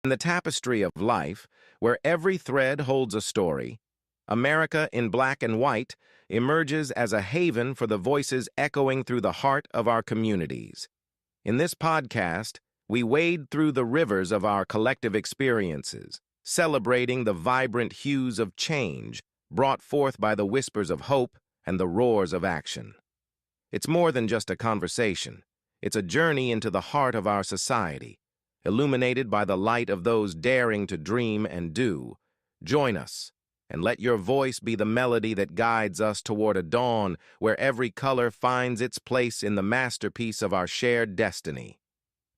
In the tapestry of life, where every thread holds a story, America in Black and White emerges as a haven for the voices echoing through the heart of our communities. In this podcast, we wade through the rivers of our collective experiences, celebrating the vibrant hues of change brought forth by the whispers of hope and the roars of action. It's more than just a conversation. It's a journey into the heart of our society, illuminated by the light of those daring to dream and do. Join us, and let your voice be the melody that guides us toward a dawn where every color finds its place in the masterpiece of our shared destiny.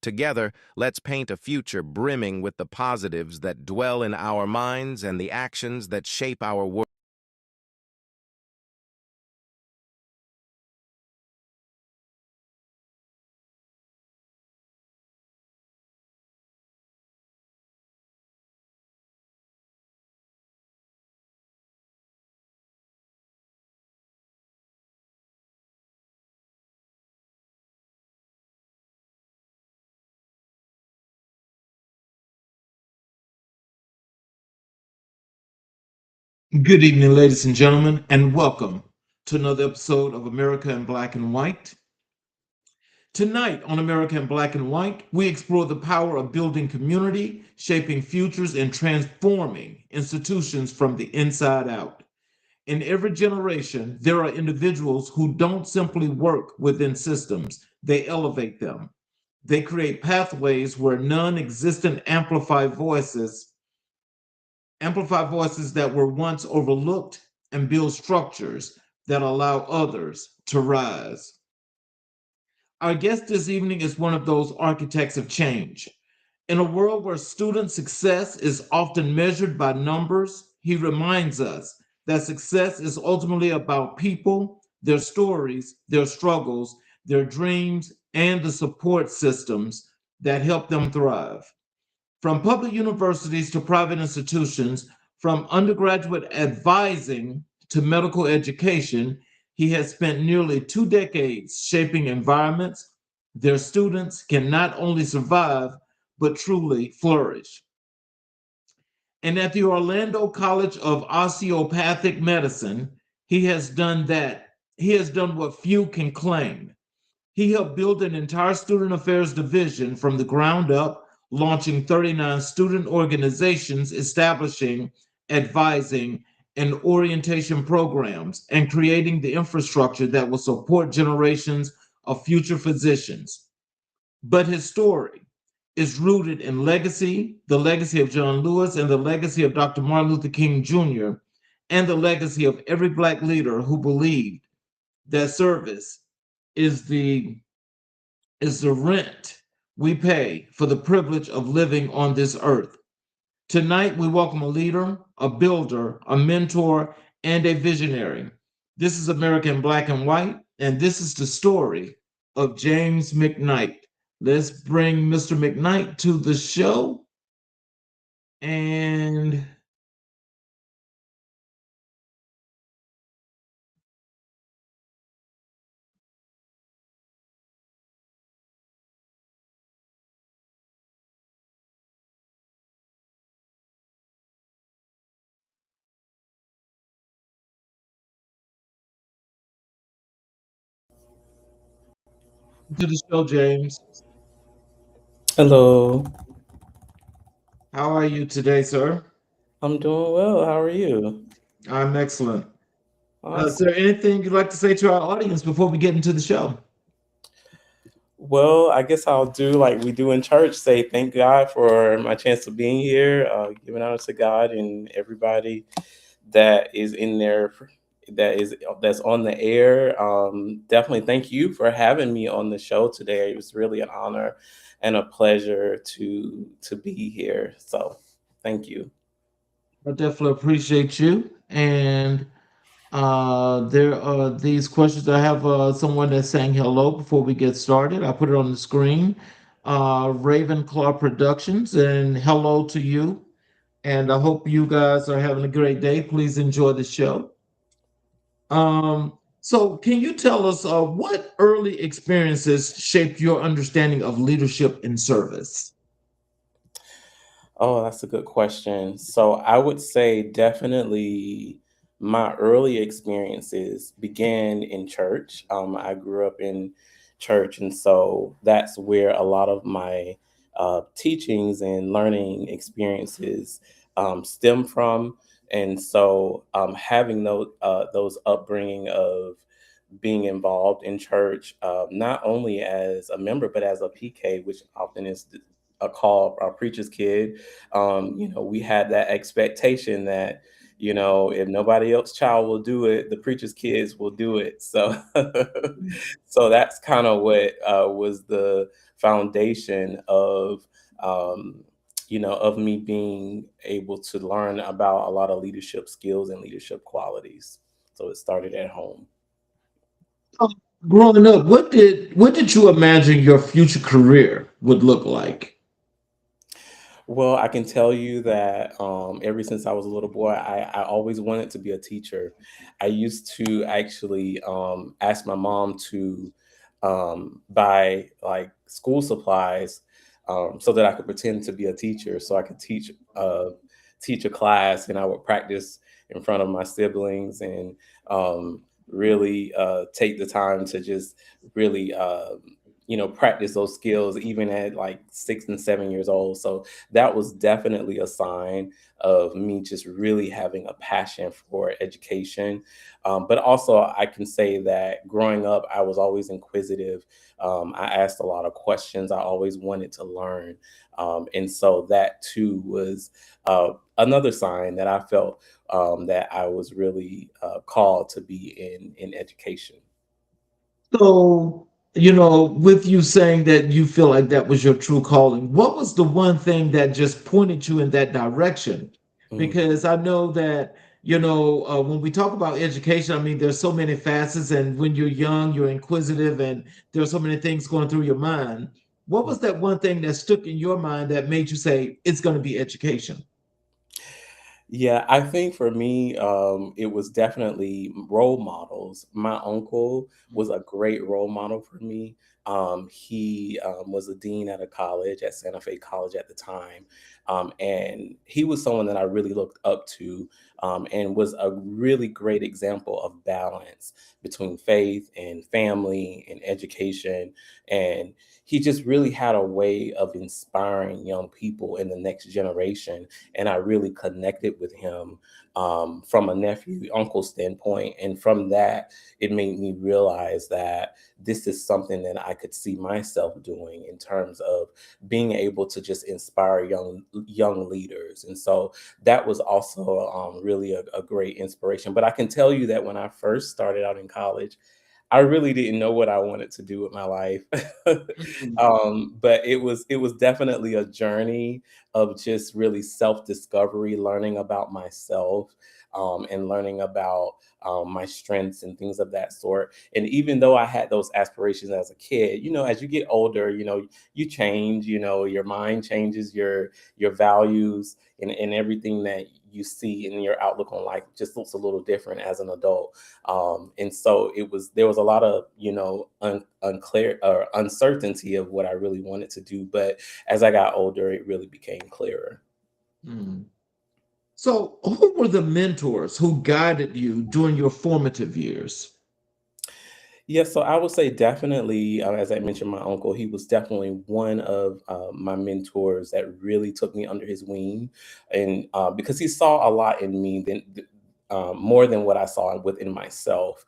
Together, let's paint a future brimming with the positives that dwell in our minds and the actions that shape our world. Good evening, ladies and gentlemen, and welcome to another episode of America in Black and White. Tonight on America in Black and White, we explore the power of building community, shaping futures, and transforming institutions from the inside out. In every generation, there are individuals who don't simply work within systems, they elevate them. They create pathways where non-existent amplify voices that were once overlooked, and build structures that allow others to rise. Our guest this evening is one of those architects of change. In a world where student success is often measured by numbers, he reminds us that success is ultimately about people, their stories, their struggles, their dreams, and the support systems that help them thrive. From public universities to private institutions, from undergraduate advising to medical education, he has spent nearly 2 decades shaping environments their students can not only survive, but truly flourish. And at the Orlando College of Osteopathic Medicine, he has done that. He has done what few can claim. He helped build an entire student affairs division from the ground up, launching 39 student organizations, establishing, advising, and orientation programs, and creating the infrastructure that will support generations of future physicians. But his story is rooted in legacy, the legacy of John Lewis, and the legacy of Dr. Martin Luther King Jr., and the legacy of every Black leader who believed that service is the rent we pay for the privilege of living on this earth. Tonight, we welcome a leader, a builder, a mentor, and a visionary. This is America in Black and White, and this is the story of James McKnight. Let's bring Mr. McKnight to the show. And to the show, James. Hello, How are you today, sir? I'm doing well. How are you? I'm excellent. Is Awesome. there anything you'd like to say to our audience before we get into the show? Well, I guess I'll do like we do in church, say thank God for my chance of being here, giving honor to God and everybody that is in there, that's on the air. Definitely thank you for having me on the show today. It was really an honor and a pleasure to be here. So thank you. I definitely appreciate you. And there are these questions. I have someone that's saying hello before we get started. I put it on the screen. Ravenclaw Productions, and hello to you. And I hope you guys are having a great day. Please enjoy the show. So, can you tell us what early experiences shaped your understanding of leadership and service? Oh, that's a good question. So I would say definitely my early experiences began in church. I grew up in church, and so that's where a lot of my teachings and learning experiences stem from. And so having those upbringing of being involved in church, not only as a member but as a PK, which often is a call a preacher's kid. We had that expectation that if nobody else child will do it, the preacher's kids will do it. So so that's kind of what was the foundation of of me being able to learn about a lot of leadership skills and leadership qualities. So it started at home. Um, Growing up, what did you imagine your future career would look like? Well, I can tell you that ever since I was a little boy, I always wanted to be a teacher. I used to actually ask my mom to buy like school supplies so that I could pretend to be a teacher, so I could teach a class, and I would practice in front of my siblings and really take the time to just really practice those skills even at like 6 and 7 years old. So that was definitely a sign of me just really having a passion for education. But also, I can say that growing up, I was always inquisitive. I asked a lot of questions. I always wanted to learn. And so that too was another sign that I felt that I was really called to be in education. So, with you saying that you feel like that was your true calling, what was the one thing that just pointed you in that direction? Mm. Because I know that, when we talk about education, I mean, there's so many facets, and when you're young, you're inquisitive, and there's so many things going through your mind. What was that one thing that stuck in your mind that made you say it's going to be education? Yeah, I think for me, it was definitely role models. My uncle was a great role model for me. He was a dean at a college at Santa Fe College at the time. And he was someone that I really looked up to and was a really great example of balance between faith and family and education. And he just really had a way of inspiring young people in the next generation, and I really connected with him from a nephew uncle standpoint. And from that, it made me realize that this is something that I could see myself doing in terms of being able to just inspire young leaders. And so that was also really a great inspiration. But I can tell you that when I first started out in college, I really didn't know what I wanted to do with my life. Mhm. But it was definitely a journey of just really self-discovery, learning about myself, and learning about my strengths and things of that sort. And even though I had those aspirations as a kid, as you get older, you change, your mind changes, your values and everything that you see in your outlook on life just looks a little different as an adult. And so there was a lot of unclear or uncertainty of what I really wanted to do, but as I got older it really became clearer. Mm. So, who were the mentors who guided you during your formative years? Yes, so I would say definitely, as I mentioned, my uncle, he was definitely one of my mentors that really took me under his wing. And because he saw a lot in me more than what I saw within myself.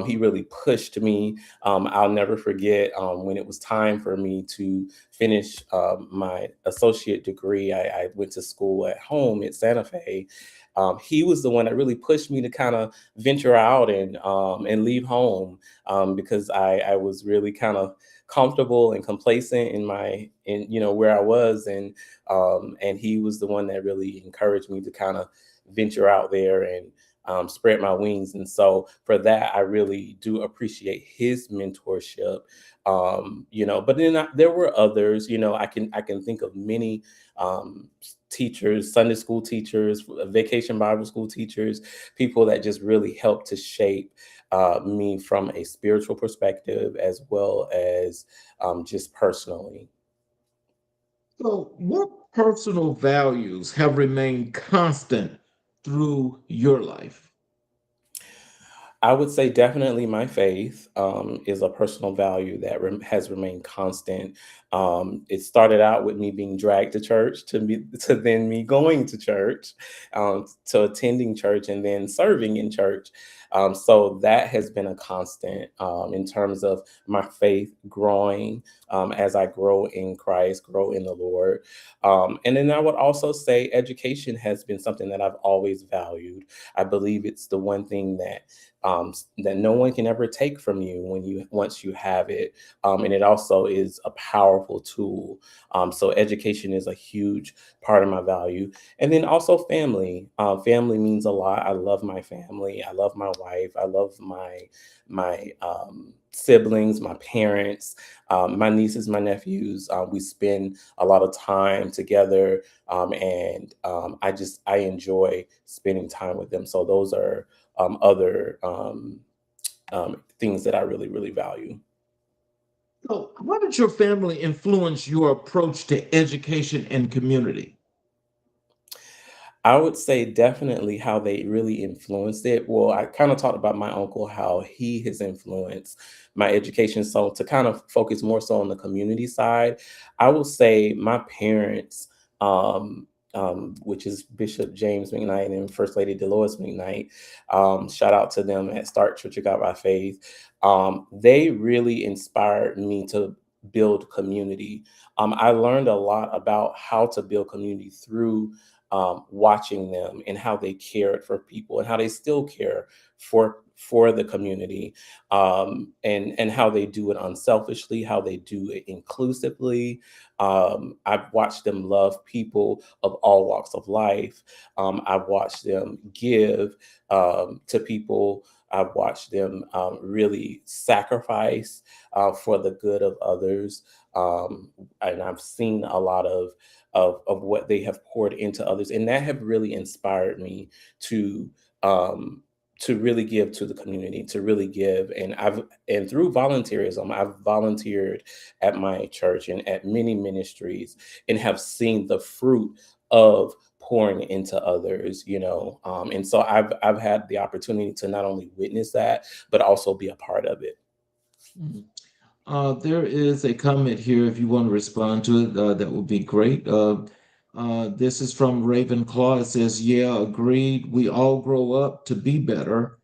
He really pushed me. I'll never forget when it was time for me to finish my associate degree. I went to school at home at Santa Fe. He was the one that really pushed me to kind of venture out and leave home, because I was really kind of comfortable and complacent in where I was, and he was the one that really encouraged me to kind of venture out there and spread my wings. And so for that, I really do appreciate his mentorship. But then there were others. I can think of many teachers, Sunday school teachers, vacation Bible school teachers, people that just really helped to shape me from a spiritual perspective as well as just personally. So, what personal values have remained constant through your life? I would say definitely my faith is a personal value that has remained constant. It started out with me being dragged to church, to then me going to church, to attending church, and then serving in church. So that has been a constant in terms of my faith growing as I grow in Christ, grow in the Lord. And then I would also say education has been something that I've always valued. I believe it's the one thing that no one can ever take from you when you once you have it, and it also is a powerful tool. So education is a huge part of my value, and then also family. Family means a lot. I love my family. I love my wife. I love my siblings, my parents, my nieces, my nephews. We spend a lot of time together, and I enjoy spending time with them. So those are other things that I really, really value. So, how did your family influence your approach to education and community? I would say definitely how they really influenced it. Well, I kind of talked about my uncle, how he has influenced my education. So to kind of focus more so on the community side, I will say my parents, which is Bishop James McKnight and First Lady Dolores McKnight, shout out to them at Start Church of God by Faith. They really inspired me to build community. I learned a lot about how to build community through watching them and how they cared for people and how they still care for the community, and how they do it unselfishly, how they do it inclusively. I've watched them love people of all walks of life. I've watched them give to people. I've watched them really sacrifice for the good of others. And I've seen a lot of what they have poured into others, and that have really inspired me to um, to really give to the community, to really give. And through volunteerism, I've volunteered at my church and at many ministries, and have seen the fruit of pouring into others. And so I've had the opportunity to not only witness that, but also be a part of it. Mhm. There is a comment here. If you want to respond to it, that would be great. This is from Ravenclaw. It says, "Yeah, agreed. We all grow up to be better.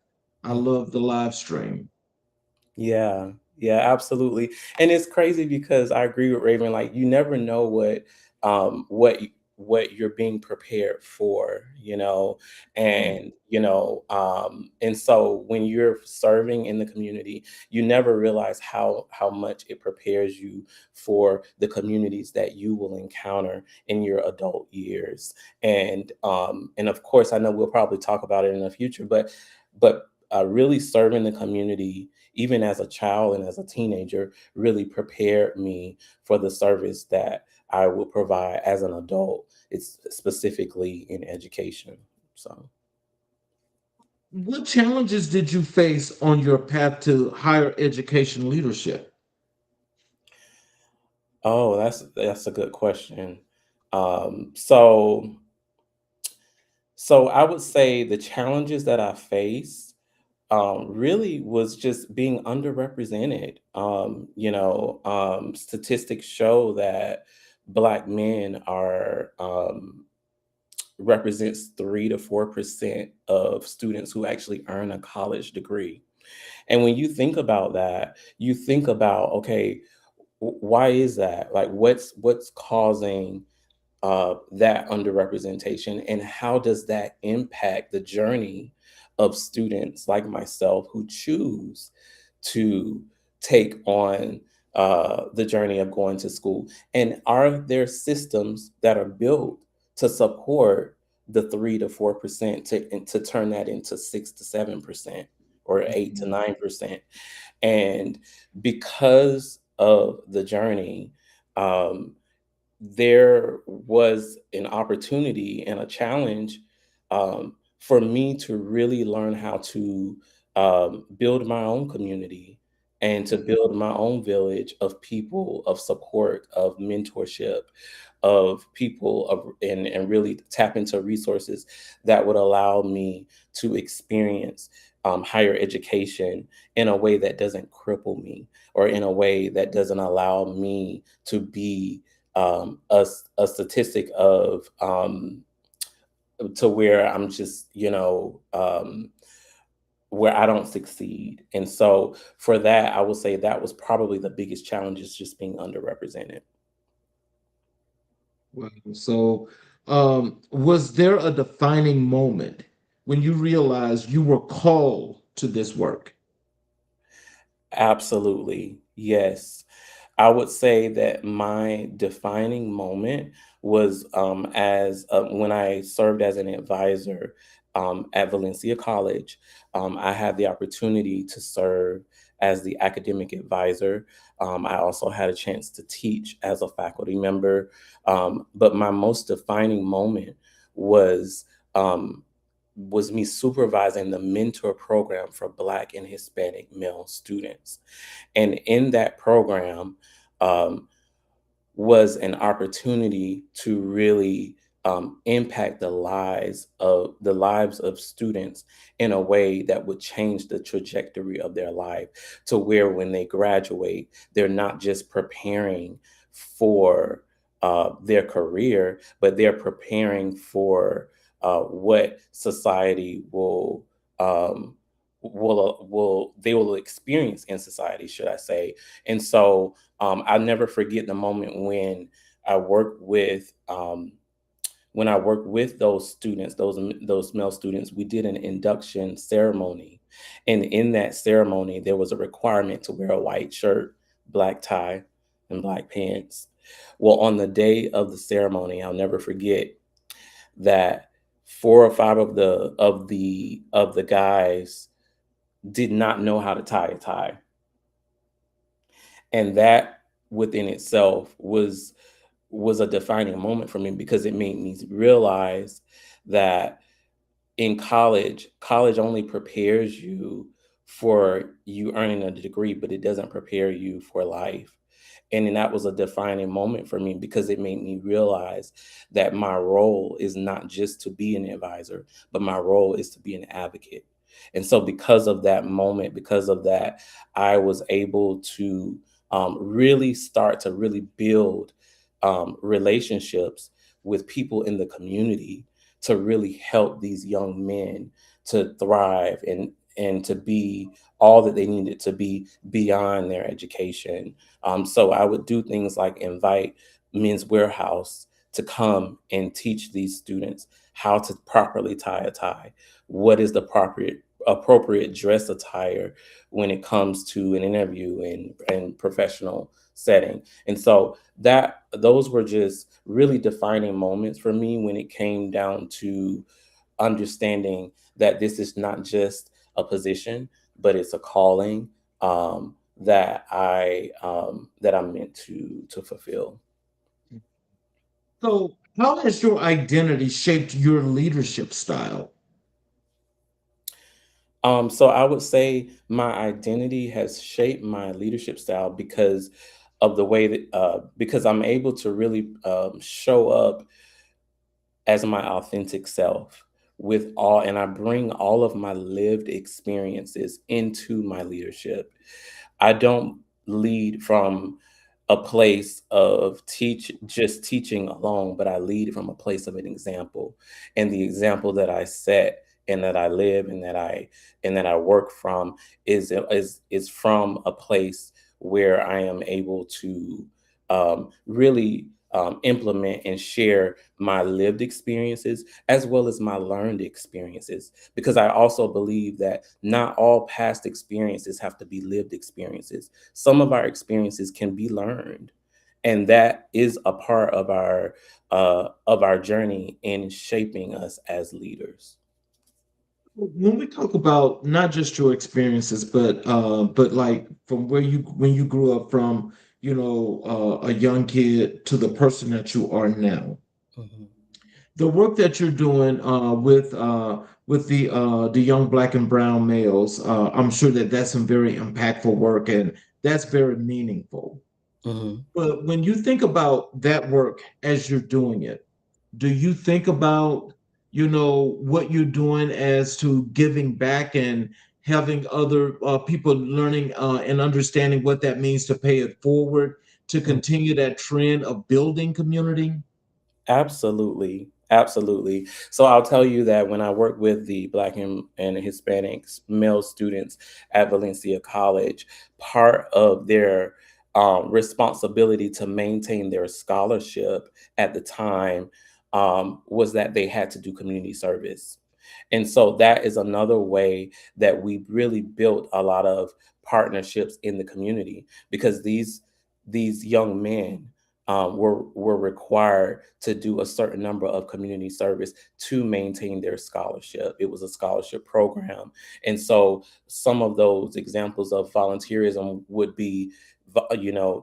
I love the live stream." Yeah, yeah, absolutely. And it's crazy because I agree with Raven. Like you never know what you're being prepared for, Mm. and so when you're serving in the community, you never realize how much it prepares you for the communities that you will encounter in your adult years. And of course, I know we'll probably talk about it in the future, but really serving the community even as a child and as a teenager, really prepared me for the service that I will provide as an adult. It's specifically in education. So, What challenges did you face on your path to higher education leadership? oh, that's a good question. Um, so, so I would say the challenges that I faced really was just being underrepresented. Statistics show that Black men are represents 3 to 4% of students who actually earn a college degree. And when you think about that, you think about, okay, why is that? Like, what's causing that underrepresentation, and how does that impact the journey of students like myself who choose to take on the journey of going to school? And are there systems that are built to support the 3 to 4% to turn that into 6 to 7% or 8 to 9%? And because of the journey, um, there was an opportunity and a challenge for me to really learn how to build my own community and to build my own village of people, of support, of mentorship. of people and really tap into resources that would allow me to experience higher education in a way that doesn't cripple me, or in a way that doesn't allow me to be a statistic of to where I'm just, where I don't succeed. And so for that, I would say that was probably the biggest challenge, is just being underrepresented. Wow. So, was there a defining moment when you realized you were called to this work? Absolutely. Yes. I would say that my defining moment was as when I served as an advisor at Valencia College. I had the opportunity to serve as the academic advisor. I also had a chance to teach as a faculty member. But my most defining moment was um, was me supervising the mentor program for Black and Hispanic male students. And in that program, um, was an opportunity to really impact the lives of students in a way that would change the trajectory of their life, to where when they graduate, they're not just preparing for their career, but they're preparing for what society will experience in society, should I say. And so I'll never forget the moment I worked with when I worked with those students, those male students. We did an induction ceremony, and in that ceremony, there was a requirement to wear a white shirt, black tie, and black pants. Well, on the day of the ceremony, I'll never forget that four or five of the guys did not know how to tie a tie, and that within itself was a defining moment for me, because it made me realize that in college only prepares you for you earning a degree, but it doesn't prepare you for life. And then that was a defining moment for me, because it made me realize that my role is not just to be an advisor, but my role is to be an advocate. And so, because of that moment, because of that, I was able to really start to really build relationships with people in the community, to really help these young men to thrive and to be all that they needed to be beyond their education. So I would do things like invite Men's Warehouse to come and teach these students how to properly tie a tie. What is the appropriate dress attire when it comes to an interview and professional setting? And so that those were just really defining moments for me, when it came down to understanding that this is not just a position, but it's a calling that I'm meant to fulfill. So, how has your identity shaped your leadership style? So I would say my identity has shaped my leadership style, because of the way that because I'm able to really show up as my authentic self, and I bring all of my lived experiences into my leadership. I don't lead from a place of just teaching alone, but I lead from a place of an example. And the example that I set and that I live and that I work from is from a place where I am able to really implement and share my lived experiences as well as my learned experiences, because I also believe that not all past experiences have to be lived experiences. Some of our experiences can be learned, and that is a part of our journey in shaping us as leaders. When we talk about not just your experiences, but like from where you when you grew up from, a young kid to the person that you are now, Mhm. the work that you're doing with the young black and brown males, I'm sure that that's some very impactful work and that's very meaningful. Mhm. But when you think about that work as you're doing it, do you think about, what you're doing as to giving back and having other people learning and understanding what that means to pay it forward, to continue that trend of building community? Absolutely. Absolutely. So I'll tell you that when I work with the Black and Hispanics male students at Valencia College, part of their responsibility to maintain their scholarship at the time was that they had to do community service. And so that is another way that we really built a lot of partnerships in the community because these young men were required to do a certain number of community service to maintain their scholarship. It was a scholarship program, and so some of those examples of volunteerism would be,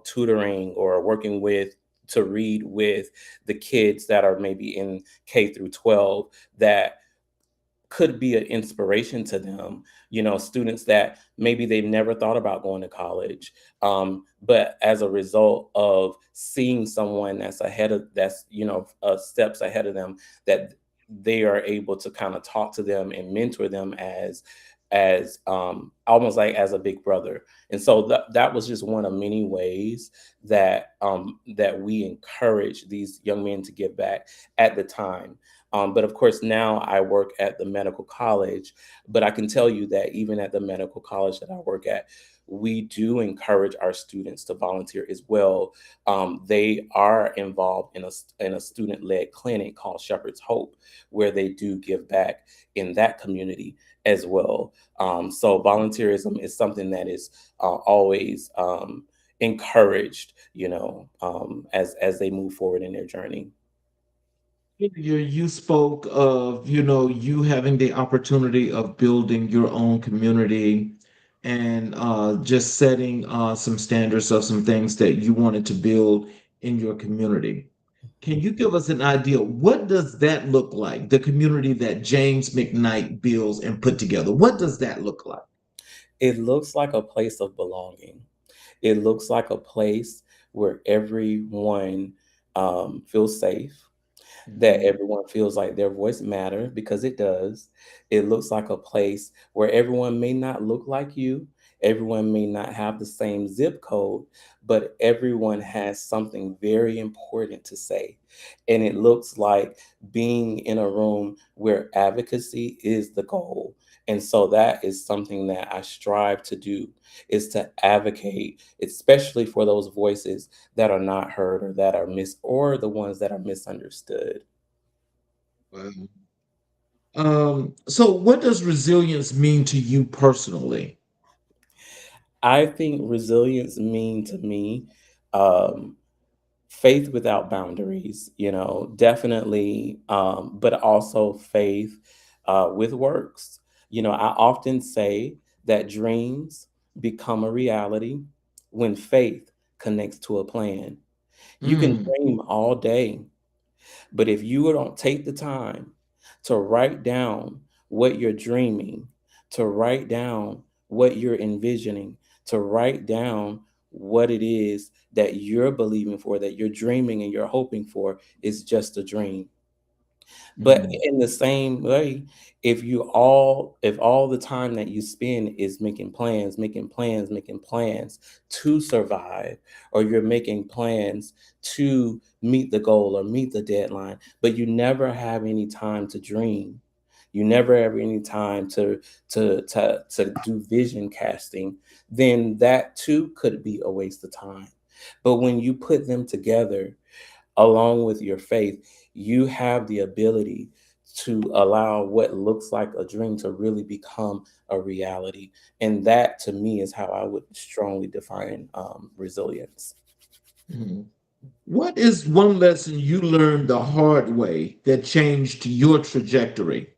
tutoring or working with to read with the kids that are maybe in K through 12 that could be an inspiration to them, students that maybe they've never thought about going to college, but as a result of seeing someone steps ahead of them, that they are able to kind of talk to them and mentor them as almost like as a big brother. And so that was just one of many ways that we encourage these young men to give back at the time. But of course, now I work at the medical college. But I can tell you that even at the medical college that I work at, we do encourage our students to volunteer as well. They are involved in a student led clinic called Shepherd's Hope, where they do give back in that community as well. So volunteerism is something that is always encouraged, as they move forward in their journey. You spoke of, you having the opportunity of building your own community and just setting some standards of some things that you wanted to build in your community. Can you give us an idea? What does that look like? The community that James McKnight builds and put together. What does that look like? It looks like a place of belonging. It looks like a place where everyone feels safe, that Mhm. everyone feels like their voice matter because it does. It looks like a place where everyone may not look like you, everyone may not have the same zip code, but everyone has something very important to say. And it looks like being in a room where advocacy is the goal. And so that is something that I strive to do, is to advocate, especially for those voices that are not heard or that are or the ones that are misunderstood. Wow. So what does resilience mean to you personally? I think resilience mean to me um, faith without boundaries, definitely, but also faith with works. I often say that dreams become a reality when faith connects to a plan. You can Mm, dream all day, but if you don't take the time to write down what you're dreaming, to write down what you're envisioning, to write down what it is that you're believing for, that you're dreaming and you're hoping for, is just a dream. But mm, in the same way, if all the time that you spend is making plans to survive, or you're making plans to meet the goal or meet the deadline, but you never have any time to dream, you never have any time to do vision casting, then that too could be a waste of time. But when you put them together along with your faith, you have the ability to allow what looks like a dream to really become a reality. And that to me is how I would strongly define resilience. mm. What is one lesson you learned the hard way that changed your trajectory?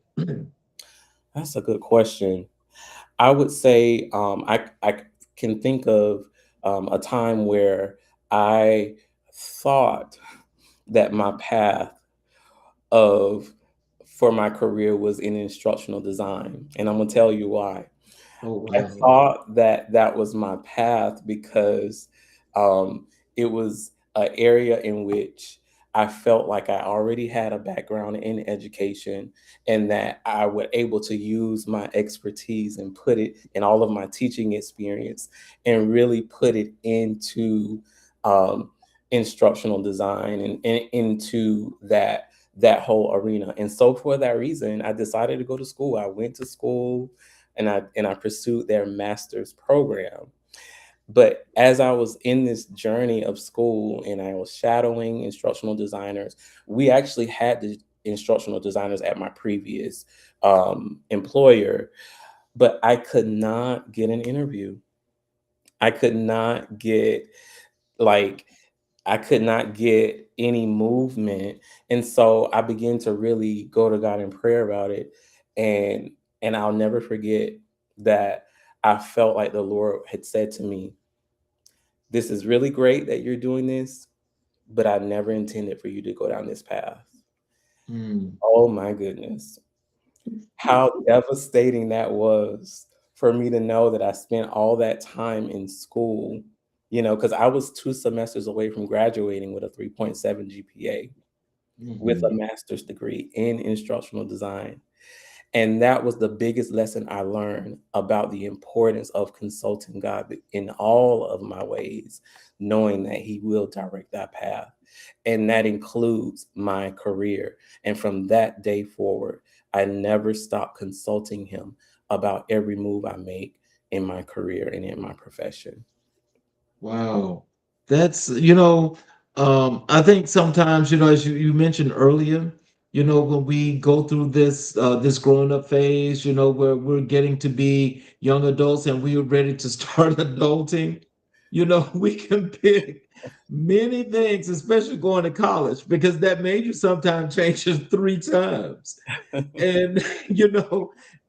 That's a good question. I would say I can think of a time where I thought that my path of for my career was in instructional design, and I'm gonna tell you why. Oh, I wow. thought that that was my path because um, it was an area in which I felt like I already had a background in education, and that I was able to use my expertise and put it in all of my teaching experience and really put it into um, instructional design and into that whole arena. And so for that reason, I decided to go to school. I went to school and I pursued their master's program. But as I was in this journey of school and I was shadowing instructional designers, we actually had the instructional designers at my previous employer, but I could not get an interview. I could not get like I could not get any movement. And so I began to really go to God in prayer about it. And I'll never forget that I felt like the Lord had said to me, "This is really great that you're doing this, but I never intended for you to go down this path." Mm. Oh my goodness. How devastating that was for me to know that I spent all that time in school, because I was 2 semesters away from graduating with a 3.7 GPA with a Mhm. master's degree in instructional design. And that was the biggest lesson I learned about the importance of consulting God in all of my ways, knowing that He will direct that path. And that includes my career. And from that day forward, I never stopped consulting Him about every move I make in my career and in my profession. Wow. That's, I think sometimes, as you mentioned earlier, when we go through this growing up phase, where we're getting to be young adults and we are ready to start adulting, we can pick many things, especially going to college, because that major sometimes changes 3 times. And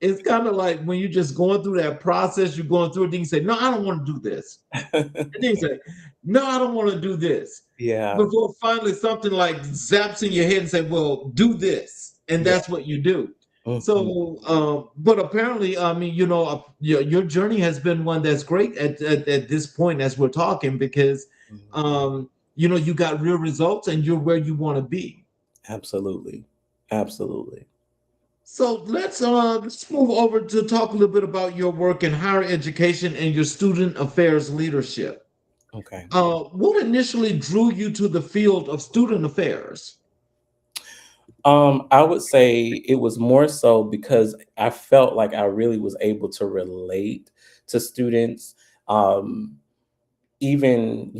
it's kind of like when you're just going through that process, you're going through it, then you say, no, I don't want to do this. And then you say, no, I don't want to do this. Yeah. Before finally something like zaps in your head and say, well, do this. And Yeah. that's what you do. Mhm. So, but apparently, I mean, your journey has been one that's great at this point as we're talking, because, Mhm. you got real results and you're where you want to be. Absolutely. Absolutely. So let's move over to talk a little bit about your work in higher education and your student affairs leadership. Okay. What initially drew you to the field of student affairs? I would say it was more so because I felt like I really was able to relate to students. Um, even,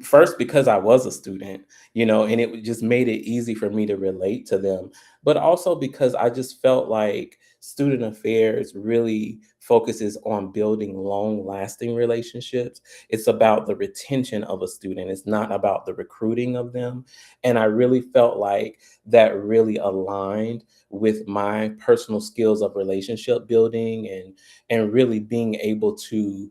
first because I was a student, and it just made it easy for me to relate to them, but also because I just felt like student affairs really focuses on building long-lasting relationships. It's about the retention of a student. It's not about the recruiting of them. And I really felt like that really aligned with my personal skills of relationship building and really being able to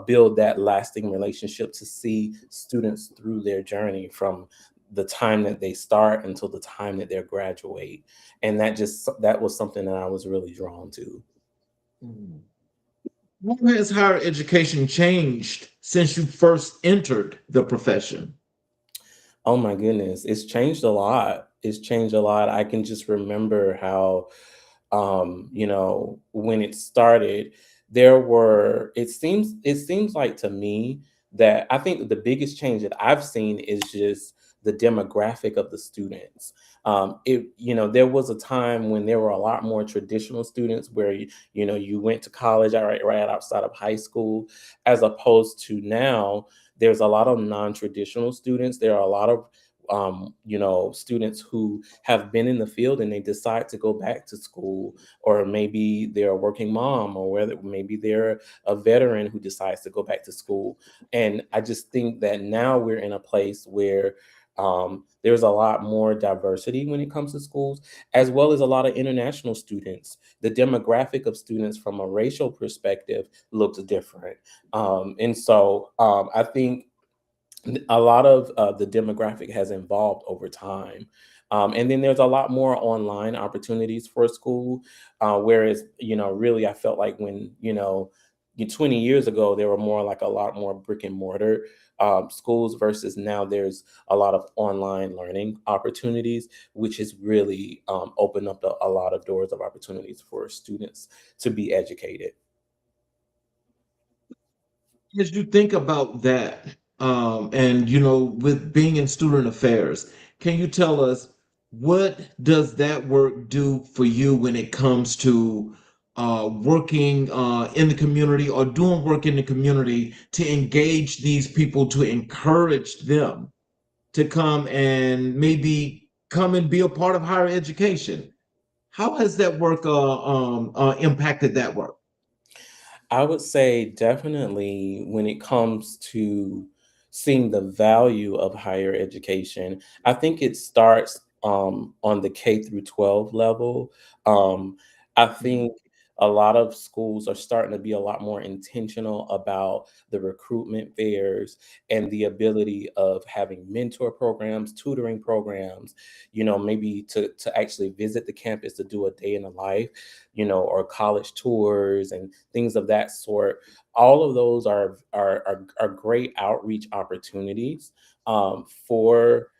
build that lasting relationship to see students through their journey from the time that they start until the time that they graduate. And that was something that I was really drawn to. Hmm. How has higher education changed since you first entered the profession? Oh my goodness, it's changed a lot. It's changed a lot. I can just remember how, when it started, it seems like to me that I think that the biggest change that I've seen is just the demographic of the students. There was a time when there were a lot more traditional students where you went to college right outside of high school, as opposed to now there's a lot of non-traditional students. There are a lot of students who have been in the field and they decide to go back to school, or maybe they're a working mom, or whether maybe they're a veteran who decides to go back to school. And I just think that now we're in a place where there's a lot more diversity when it comes to schools, as well as a lot of international students. The demographic of students from a racial perspective looks different. And so I think a lot of the demographic has evolved over time. And then there's a lot more online opportunities for school. Whereas, really, I felt like when, 20 years ago, there were more like a lot more brick and mortar schools versus now there's a lot of online learning opportunities, which has really opened up a lot of doors of opportunities for students to be educated. As you think about that, and with being in student affairs, can you tell us what does that work do for you when it comes to working in the community or doing work in the community to engage these people, to encourage them to come and maybe come and be a part of higher education? How has that work impacted that work? I would say definitely when it comes to seeing the value of higher education, I think it starts on the K through 12 level. I think a lot of schools are starting to be a lot more intentional about the recruitment fairs and the ability of having mentor programs, tutoring programs, maybe to actually visit the campus to do a day in the life, or college tours and things of that sort. All of those are great outreach opportunities for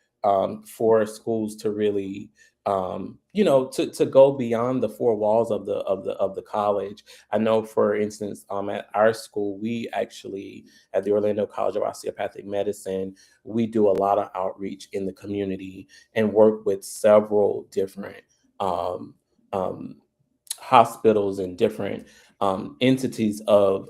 schools to really to go beyond the four walls of the college. I know, for instance, at our school, we actually at the Orlando College of Osteopathic Medicine, we do a lot of outreach in the community and work with several different um, um, hospitals and different entities of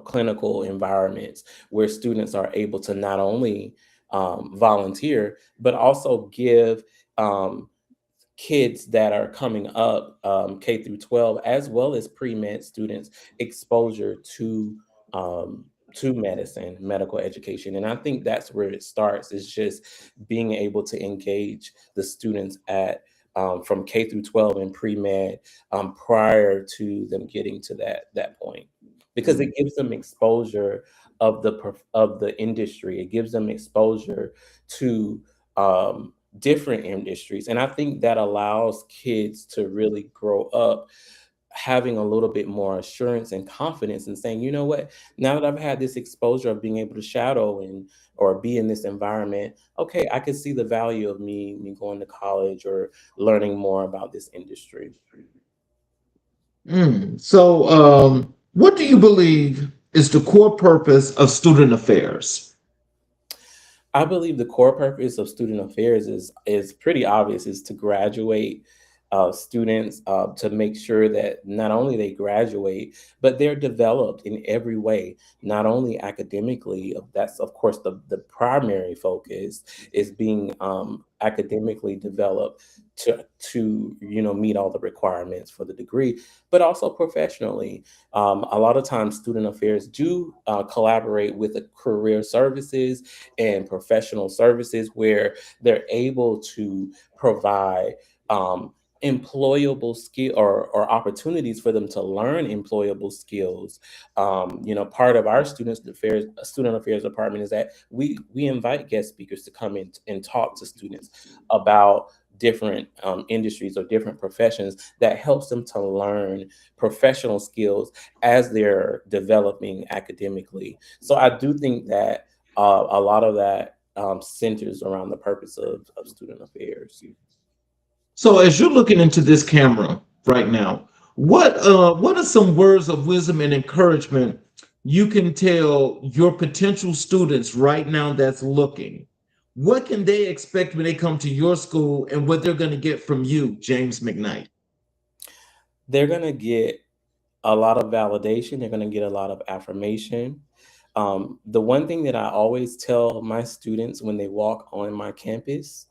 clinical environments where students are able to not only volunteer but also give um, kids that are coming up, K through 12, as well as pre-med students, exposure to medicine, medical education. And I think that's where it starts, is just being able to engage the students at from K through 12 and pre-med prior to them getting to that point. Because it gives them exposure of the industry. It gives them exposure to different industries. And I think that allows kids to really grow up having a little bit more assurance and confidence and saying, you know what, now that I've had this exposure of being able to shadow and or be in this environment, okay, I can see the value of me going to college or learning more about this industry. So, what do you believe is the core purpose of student affairs? I believe the core purpose of student affairs is pretty obvious: is to graduate students, to make sure that not only they graduate, but they're developed in every way, not only academically. That's of course the primary focus is being academically developed to meet all the requirements for the degree, but also professionally. A lot of times, student affairs do collaborate with the career services and professional services where they're able to provide um, employable skill or opportunities for them to learn employable skills. Part of our student affairs department is that we invite guest speakers to come in and talk to students about different industries or different professions that helps them to learn professional skills as they're developing academically. So I do think that a lot of that centers around the purpose of student affairs. So, as you're looking into this camera right now, what are some words of wisdom and encouragement you can tell your potential students right now that's looking? What can they expect when they come to your school, and what they're going to get from you, James McKnight? They're going to get a lot of validation, they're going to get a lot of affirmation. The one thing that I always tell my students when they walk on my campus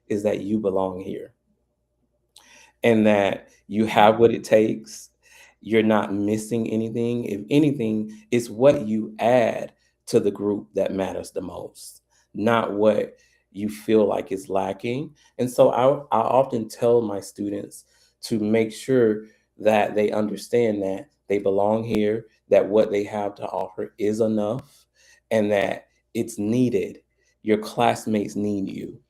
is that you belong here and that you have what it takes. You're not missing anything. If anything, it's what you add to the group that matters the most, not what you feel like is lacking. And so I often tell my students to make sure that they understand that they belong here, that what they have to offer is enough, and that it's needed. Your classmates need you,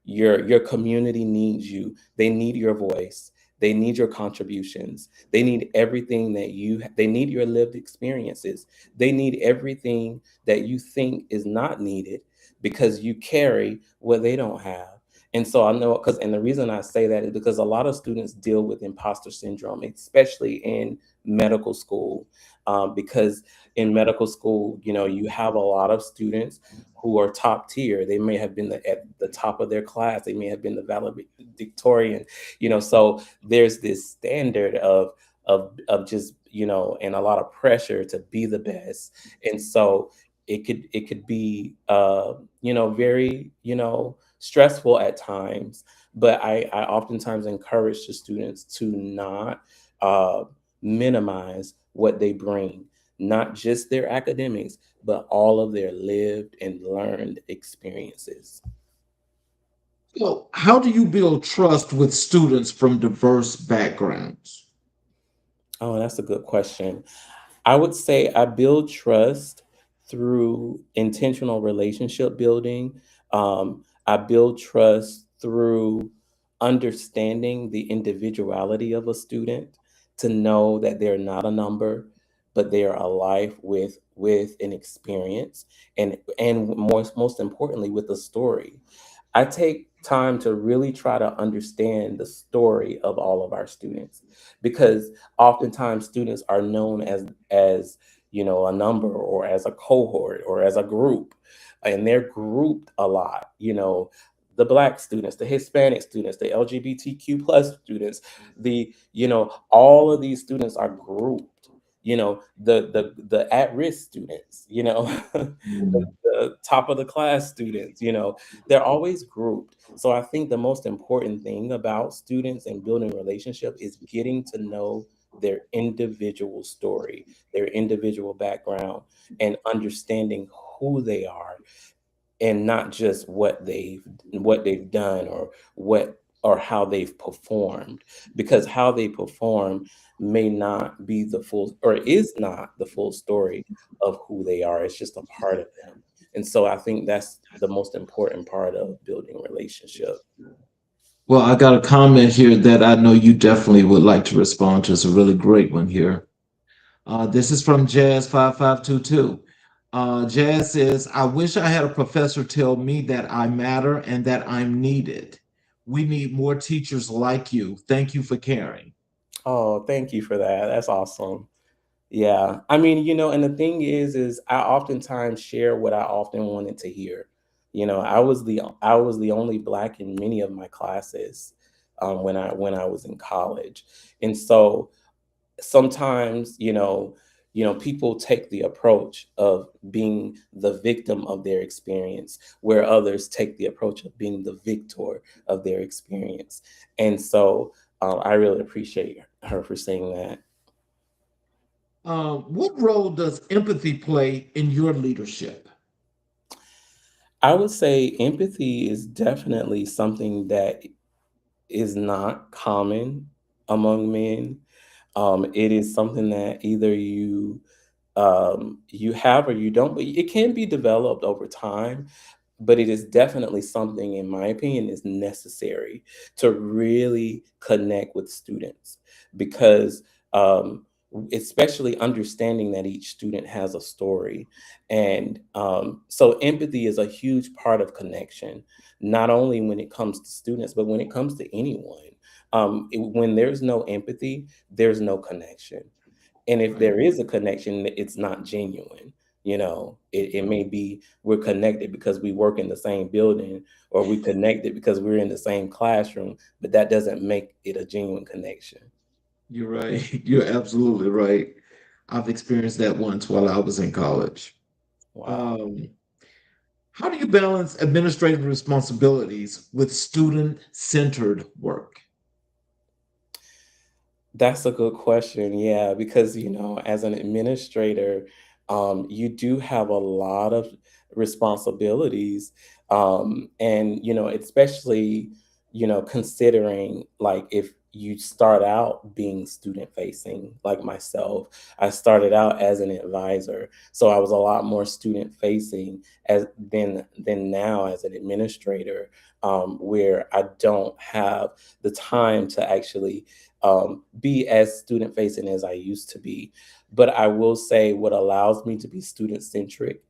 your community needs you. They need your voice. They need your contributions. They need everything that they need your lived experiences. They need everything that you think is not needed because you carry what they don't have. And so I know because, and the reason I say that is because a lot of students deal with imposter syndrome, especially in medical school. Because in medical school, you have a lot of students who are top tier. They may have been at the top of their class. They may have been the valedictorian. So there's this standard of just and a lot of pressure to be the best. And so it could be very stressful at times. But I oftentimes encourage the students to not uh, minimize what they bring, not just their academics, but all of their lived and learned experiences. So, how do you build trust with students from diverse backgrounds? Oh, that's a good question. I would say I build trust through intentional relationship building. I build trust through understanding the individuality of a student, to know that they're not a number, but they are a life with an experience, and most importantly, with a story. I take time to really try to understand the story of all of our students, because oftentimes students are known as a number, or as a cohort, or as a group, and they're grouped a lot. The Black students, the Hispanic students, the LGBTQ plus students, all of these students are grouped. The at risk students, the top of the class students, they're always grouped. So I think the most important thing about students and building relationship is getting to know their individual story, their individual background, and understanding who they are, and not just what they've done, or how they've performed, because how they perform may not be the full, or is not the full story of who they are. It's just a part of them. And so I think that's the most important part of building relationship. Well, I got a comment here that I know you definitely would like to respond to. It's a really great one here. This is from Jazz5522. Jazz says, I wish I had a professor tell me that I matter and that I'm needed. We need more teachers like you. Thank you for caring. Oh, thank you for that. That's awesome. Yeah. I mean, and the thing is I oftentimes share what I often wanted to hear. I was the only Black in many of my classes, when I was in college. And so sometimes, people take the approach of being the victim of their experience, where others take the approach of being the victor of their experience. And so I really appreciate her for saying that. What role does empathy play in your leadership? I would say empathy is definitely something that is not common among men. It is something that either you have or you don't, but it can be developed over time. But it is definitely something, in my opinion, is necessary to really connect with students, because especially understanding that each student has a story. And so empathy is a huge part of connection, not only when it comes to students, but when it comes to anyone. When there's no empathy, there's no connection. And if Right. there is a connection, it's not genuine. It may be we're connected because we work in the same building, or we connected because we're in the same classroom, but that doesn't make it a genuine connection. You're right. You're absolutely right. I've experienced that once while I was in college. Wow. Um, how do you balance administrative responsibilities with student centered work? That's a good question. Yeah, because as an administrator, you do have a lot of responsibilities, and especially considering, like, if you start out being student facing, like myself. I started out as an advisor, so I was a lot more student facing as than now as an administrator, where I don't have the time to actually be as student facing as I used to be. But I will say what allows me to be student centric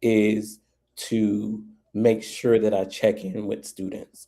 is to make sure that I check in with students.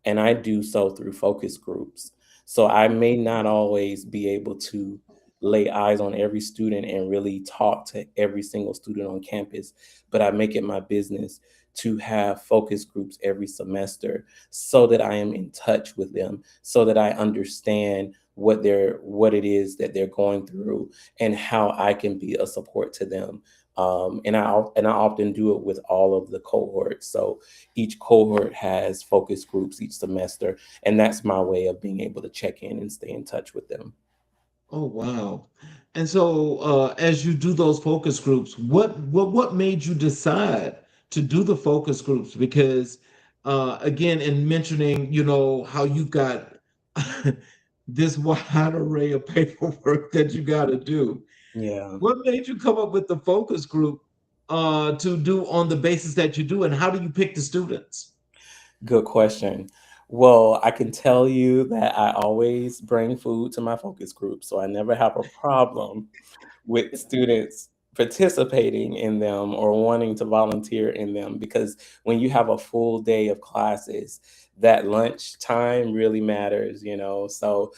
And I do so through focus groups. So I may not always be able to lay eyes on every student and really talk to every single student on campus, but I make it my business to have focus groups every semester so that I am in touch with them, so that I understand what it is that they're going through and how I can be a support to them. And I often do it with all of the cohorts. So each cohort has focus groups each semester, and that's my way of being able to check in and stay in touch with them. Oh wow. And so as you do those focus groups, what made you decide to do the focus groups? Because again, in mentioning, how you've got this wide array of paperwork that you got to do, Yeah, what made you come up with the focus group to do on the basis that you do, and how do you pick the students? good question. Well, I can tell you that I always bring food to my focus group, so I never have a problem with students participating in them or wanting to volunteer in them, because when you have a full day of classes, that lunch time really matters, so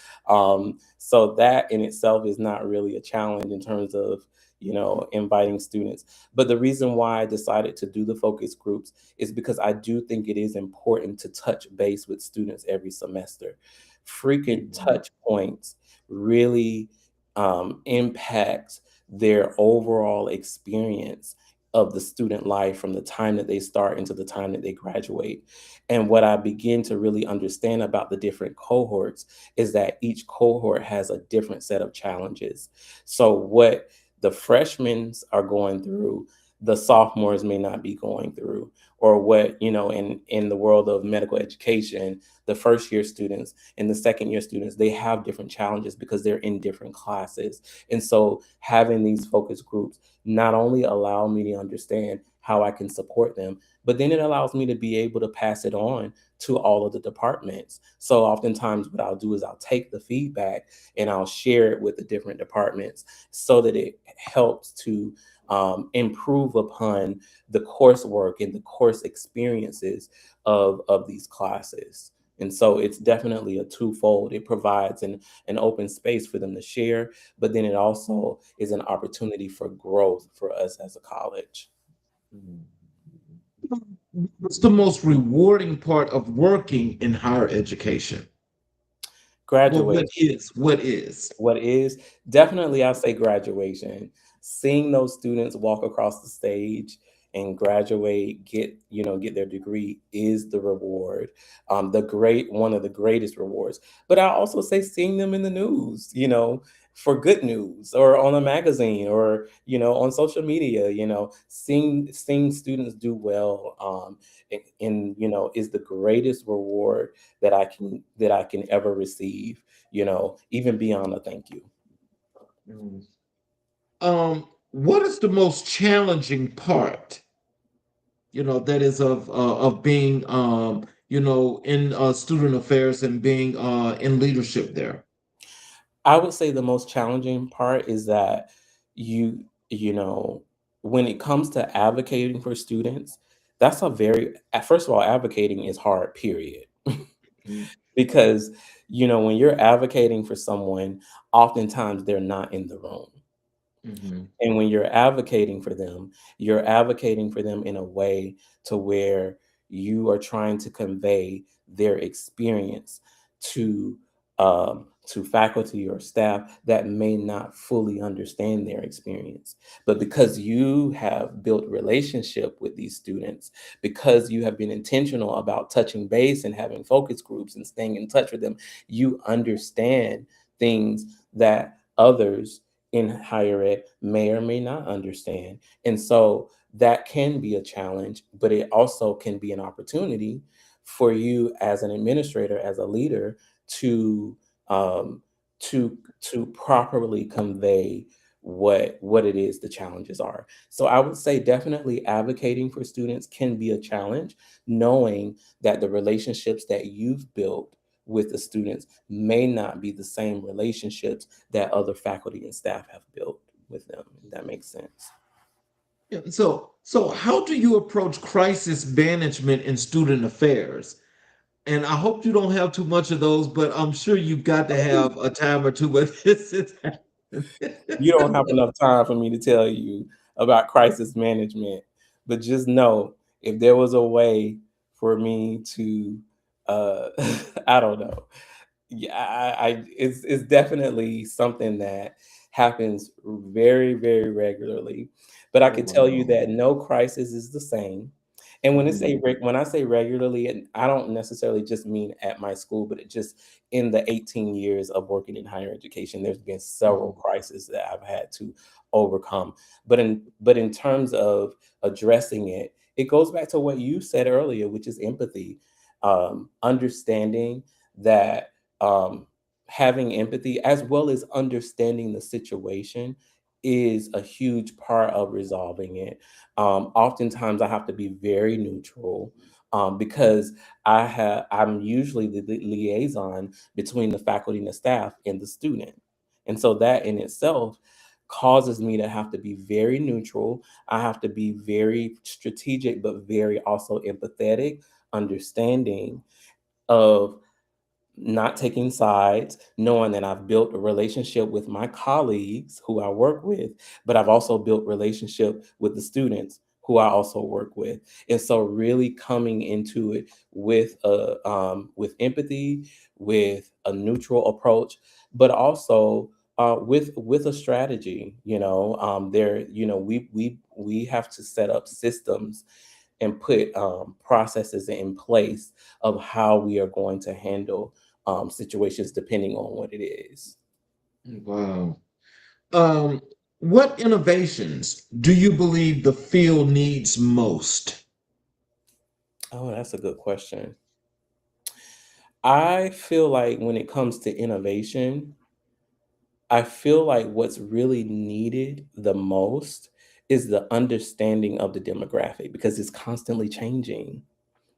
that in itself is not really a challenge in terms of inviting students. But the reason why I decided to do the focus groups is because I do think it is important to touch base with students every semester. Frequent Mhm. touch points really impact their overall experience of the student life from the time that they start into the time that they graduate. And what I begin to really understand about the different cohorts is that each cohort has a different set of challenges. So, what the freshmen are going through, the sophomores may not be going through, or what, in the world of medical education, the first year students and the second year students, they have different challenges because they're in different classes. And so having these focus groups not only allow me to understand how I can support them, but then it allows me to be able to pass it on to all of the departments. So oftentimes what I'll do is I'll take the feedback and I'll share it with the different departments so that it helps to improve upon the coursework and the course experiences of these classes. And so it's definitely a twofold. It provides an open space for them to share, but then it also is an opportunity for growth for us as a college. What's the most rewarding part of working in higher education? Well, what Graduation. is? What is? What is definitely, I'll say graduation. Seeing those students walk across the stage and graduate, get their degree is the reward. One of the greatest rewards. But I also say seeing them in the news, for good news, or on a magazine, or on social media, seeing students do well, is the greatest reward that I can ever receive, even beyond a thank you. Mm. What is the most challenging part? That is of being in student affairs and being in leadership there. I would say the most challenging part is that you know, when it comes to advocating for students, that's a very first of all, advocating is hard, period. Mhm. Because, when you're advocating for someone, oftentimes they're not in the room. Mhm. And when you're advocating for them in a way to where you are trying to convey their experience to to faculty or staff that may not fully understand their experience. But because you have built relationship with these students, because you have been intentional about touching base and having focus groups and staying in touch with them, you understand things that others in higher ed may or may not understand. And so that can be a challenge, but it also can be an opportunity for you as an administrator, as a leader, to to properly convey what it is the challenges are. So I would say definitely advocating for students can be a challenge, knowing that the relationships that you've built with the students may not be the same relationships that other faculty and staff have built with them. If that makes sense. Yeah, so how do you approach crisis management in student affairs? And I hope you don't have too much of those, but I'm sure you've got to have a time or two where this is happening. You don't have enough time for me to tell you about crisis management, but just know if there was a way for me to, uh, I don't know. Yeah, it's definitely something that happens very, very regularly. But I Oh, can tell you wow. that no crisis is the same. And Mhm. when I say regularly, and I don't necessarily just mean at my school, but it just in the 18 years of working in higher education, there's been several Mhm. crises that I've had to overcome. But in terms of addressing it, it goes back to what you said earlier, which is empathy, understanding that, um, having empathy as well as understanding the situation is a huge part of resolving it. Oftentimes, I have to be very neutral, because I'm usually the liaison between the faculty and the staff and the student, and so that in itself causes me to have to be very neutral. I have to be very strategic, but very also empathetic, understanding of not taking sides, knowing that I've built a relationship with my colleagues who I work with, but I've also built relationship with the students who I also work with. And so really coming into it with empathy, with a neutral approach, but also with a strategy. We have to set up systems and put processes in place of how we are going to handle situations depending on what it is. Wow. Um, what innovations do you believe the field needs most? Oh, that's a good question. I feel like when it comes to innovation, I feel like what's really needed the most is the understanding of the demographic because it's constantly changing,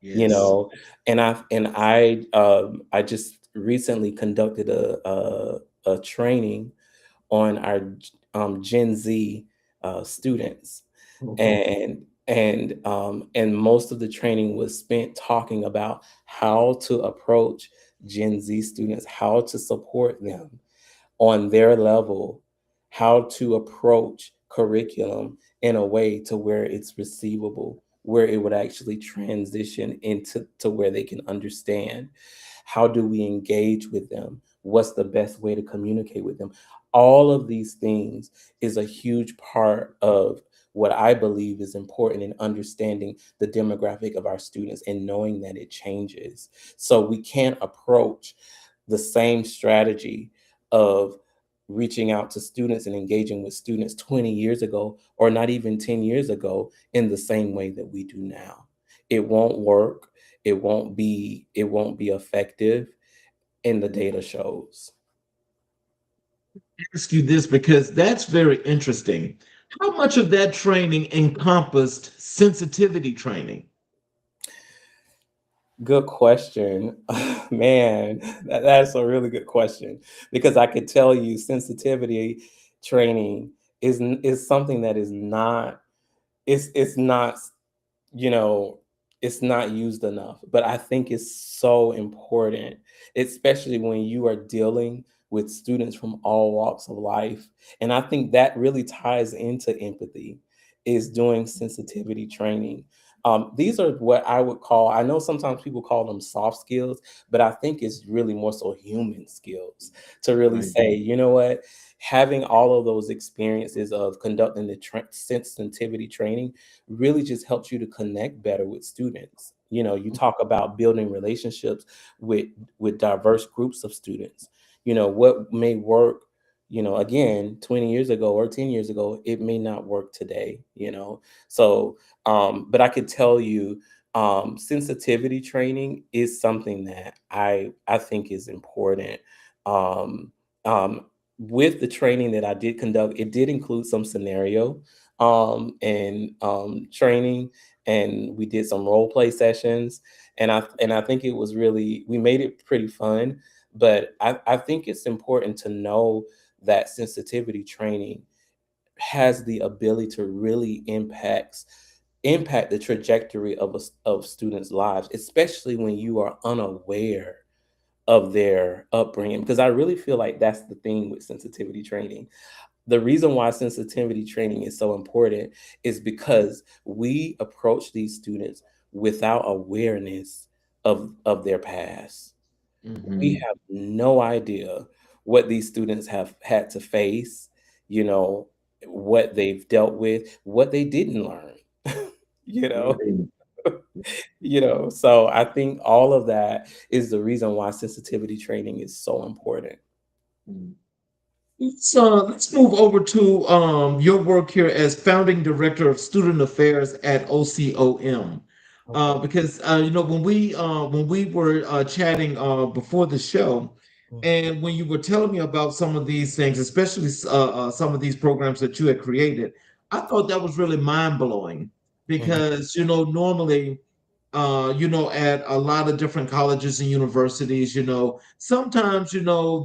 you Yes. know. And I just recently conducted a training on our Gen Z students, Okay. and most of the training was spent talking about how to approach Gen Z students, how to support them on their level, how to approach curriculum in a way to where it's receivable, where it would actually transition into where they can understand. How do we engage with them? What's the best way to communicate with them? All of these things is a huge part of what I believe is important in understanding the demographic of our students and knowing that it changes. So we can't approach the same strategy of reaching out to students and engaging with students 20 years ago or not even 10 years ago in the same way that we do now. It won't work. It won't be effective, and the data shows. Ask you this because that's very interesting. How much of that training encompassed sensitivity training? Good question. Man, that's a really good question because I could tell you sensitivity training is something that is not it's not you know, it's not used enough. But I think it's so important, especially when you are dealing with students from all walks of life. And I think that really ties into empathy, is doing sensitivity training. These are what I would call, I know sometimes people call them soft skills, but I think it's really more so human skills to really Right. say, you know what, having all of those experiences of conducting the sensitivity training really just helps you to connect better with students. You talk about building relationships with diverse groups of students. What may work, again, 20 years ago or 10 years ago, it may not work today. So, but I could tell you, sensitivity training is something that I think is important. Um, um, with the training that I did conduct, it did include some scenario and training. and we did some role play sessions, and I think it was really, we made it pretty fun. But I think it's important to know that sensitivity training has the ability to really impact the trajectory of of students' lives, especially when you are unaware of their upbringing. Because I really feel like that's the thing with sensitivity training. The reason why sensitivity training is so important is because we approach these students without awareness of their past. We Hmm. have no idea what these students have had to face, you know, what they've dealt with, what they didn't learn, you know, Right. so I think all of that is the reason why sensitivity training is so important. Let's move over to your work here as founding director of student affairs at OCOM. Okay. Because when we were chatting before the show, Mhm, and when you were telling me about some of these things, especially some of these programs that you had created, I thought that was really mind blowing. mhm, Because normally at a lot of different colleges and universities, sometimes,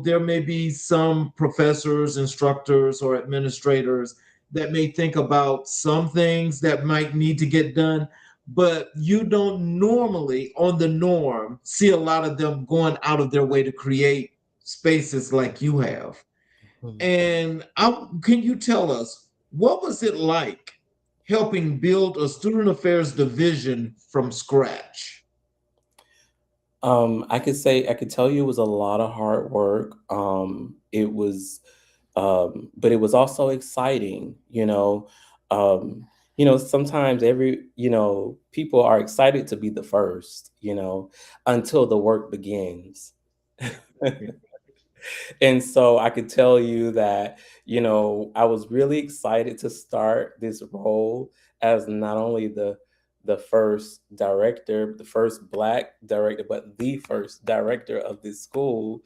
there may be some professors, instructors, or administrators that may think about some things that might need to get done, but you don't normally, on the norm, see a lot of them going out of their way to create spaces like you have. mhm. And can you tell us what was it like helping build a student affairs division from scratch? I could tell you it was a lot of hard work. It was, but it was also exciting. Um, sometimes people are excited to be the first, until the work begins. And so I could tell you that, I was really excited to start this role as not only the first director, the first Black director, but the first director of this school.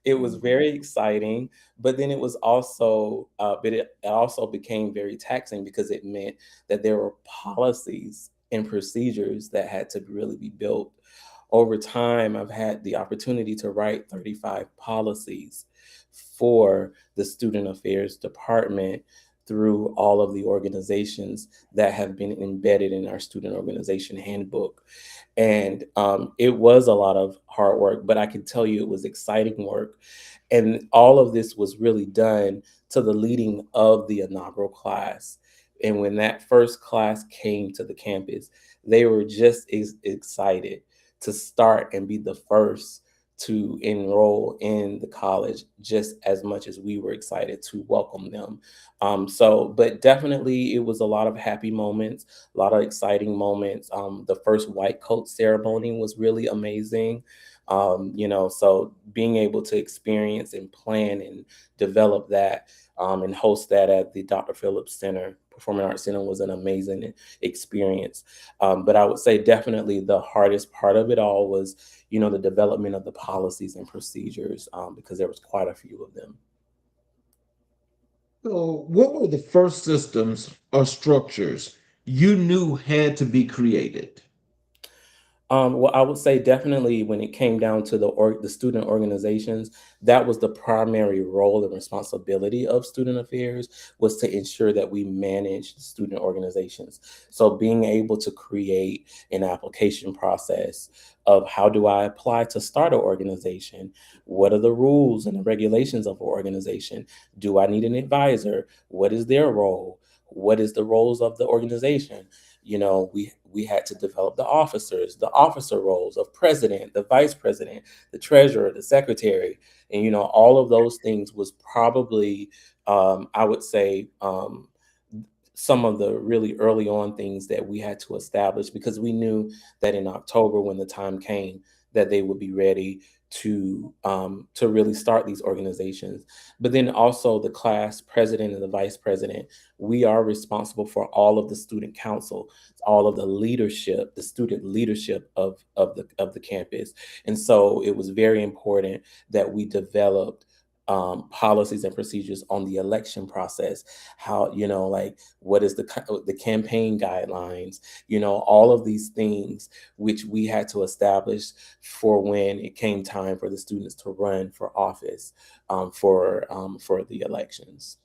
It was very exciting, but then it was also, but it also became very taxing because it meant that there were policies and procedures that had to really be built. Over time, I've had the opportunity to write 35 policies for the student affairs department through all of the organizations that have been embedded in our student organization handbook. And it was a lot of hard work, but I can tell you it was exciting work. And all of this was really done to the leading of the inaugural class. And when that first class came to the campus, they were just excited to start and be the first to enroll in the college just as much as we were excited to welcome them. But definitely it was a lot of happy moments, a lot of exciting moments. The first white coat ceremony was really amazing. So being able to experience and plan and develop that, and host that at the Dr. Phillips Center, Performing Arts Center, was an amazing experience. But I would say definitely the hardest part of it all was, the development of the policies and procedures, because there was quite a few of them. So, what were the first systems or structures you knew had to be created? Well, I would say definitely when it came down to the student organizations, that was the primary role and responsibility of student affairs, was to ensure that we manage the student organizations. So being able to create an application process of how do I apply to start an organization? What are the rules and the regulations of an organization? Do I need an advisor? What is their role? What is the roles of the organization? We had to develop the officer roles of president, the vice president, the treasurer, the secretary. And all of those things was probably, I would say, some of the really early on things that we had to establish, because we knew that in October, when the time came, that they would be ready to really start these organizations. But then also the class president and the vice president, we are responsible for all of the student council, all of the leadership, the student leadership of the campus. And so it was very important that we developed policies and procedures on the election process. How, like, what is the campaign guidelines? All of these things which we had to establish for when it came time for the students to run for office, for the elections.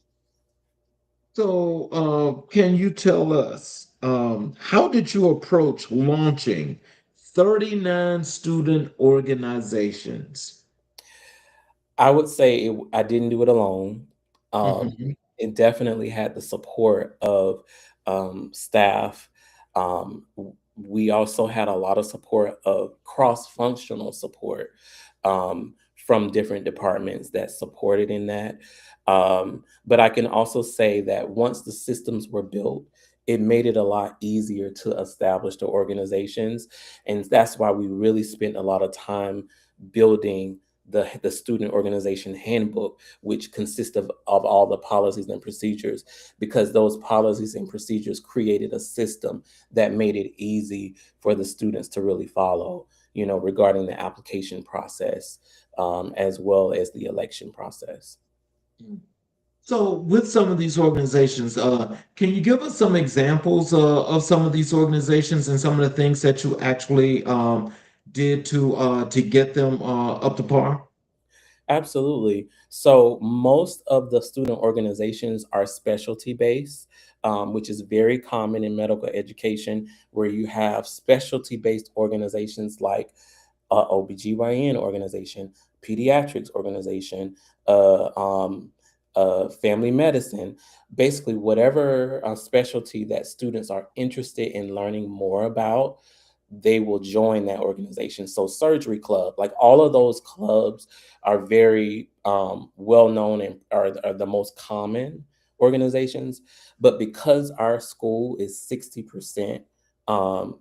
So, can you tell us how did you approach launching 39 student organizations? I would say I didn't do it alone. Um, Mhm. it definitely had the support of staff. We also had a lot of support of cross-functional support from different departments that supported in that. But I can also say that once the systems were built, it made it a lot easier to establish the organizations. And that's why we really spent a lot of time building the student organization handbook, which consists of all the policies and procedures, because those policies and procedures created a system that made it easy for the students to really follow, regarding the application process, as well as the election process. So, with some of these organizations, can you give us some examples of some of these organizations and some of the things that you actually did to get them up to par? Absolutely. So most of the student organizations are specialty based, which is very common in medical education, where you have specialty based organizations like OBGYN organization, pediatrics organization, uh, um, family medicine, basically whatever specialty that students are interested in learning more about, they will join that organization. So surgery club, like all of those clubs are very well known and are the most common organizations. But because our school is 60%, um,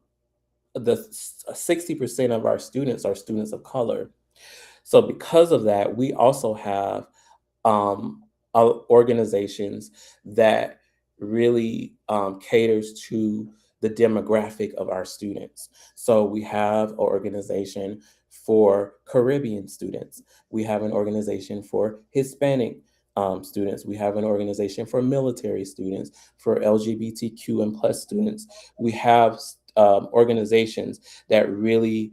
the 60% of our students are students of color. So because of that, we also have um, organizations that really caters to the demographic of our students. So we have an organization for Caribbean students. We have an organization for Hispanic students. We have an organization for military students, for LGBTQ and plus students. We have organizations that really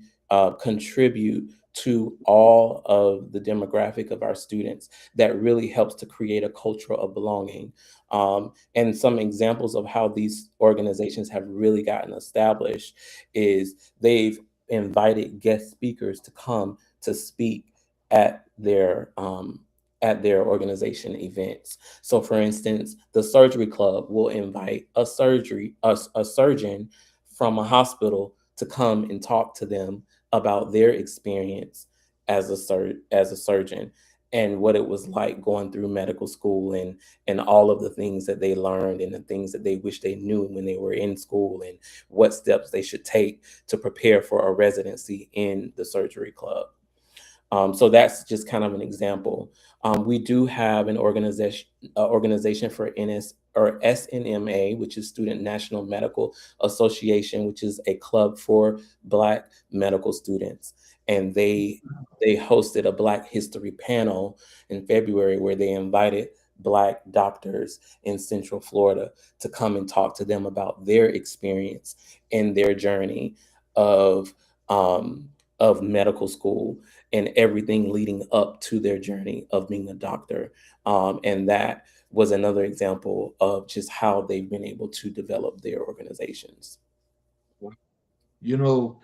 contribute to all of the demographic of our students, that really helps to create a culture of belonging. And some examples of how these organizations have really gotten established is they've invited guest speakers to come to speak at their organization events. So, for instance, the surgery club will invite a surgeon from a hospital to come and talk to them about their experience as a surgeon, and what it was like going through medical school, and all of the things that they learned and the things that they wish they knew when they were in school, and what steps they should take to prepare for a residency in the surgery club. So that's just kind of an example. We do have an organization for NS or SNMA, which is Student National Medical Association, which is a club for Black medical students, and they hosted a Black History panel in February where they invited Black doctors in Central Florida to come and talk to them about their experience and their journey of um, of medical school and everything leading up to their journey of being a doctor. And that was another example of just how they've been able to develop their organizations. You know,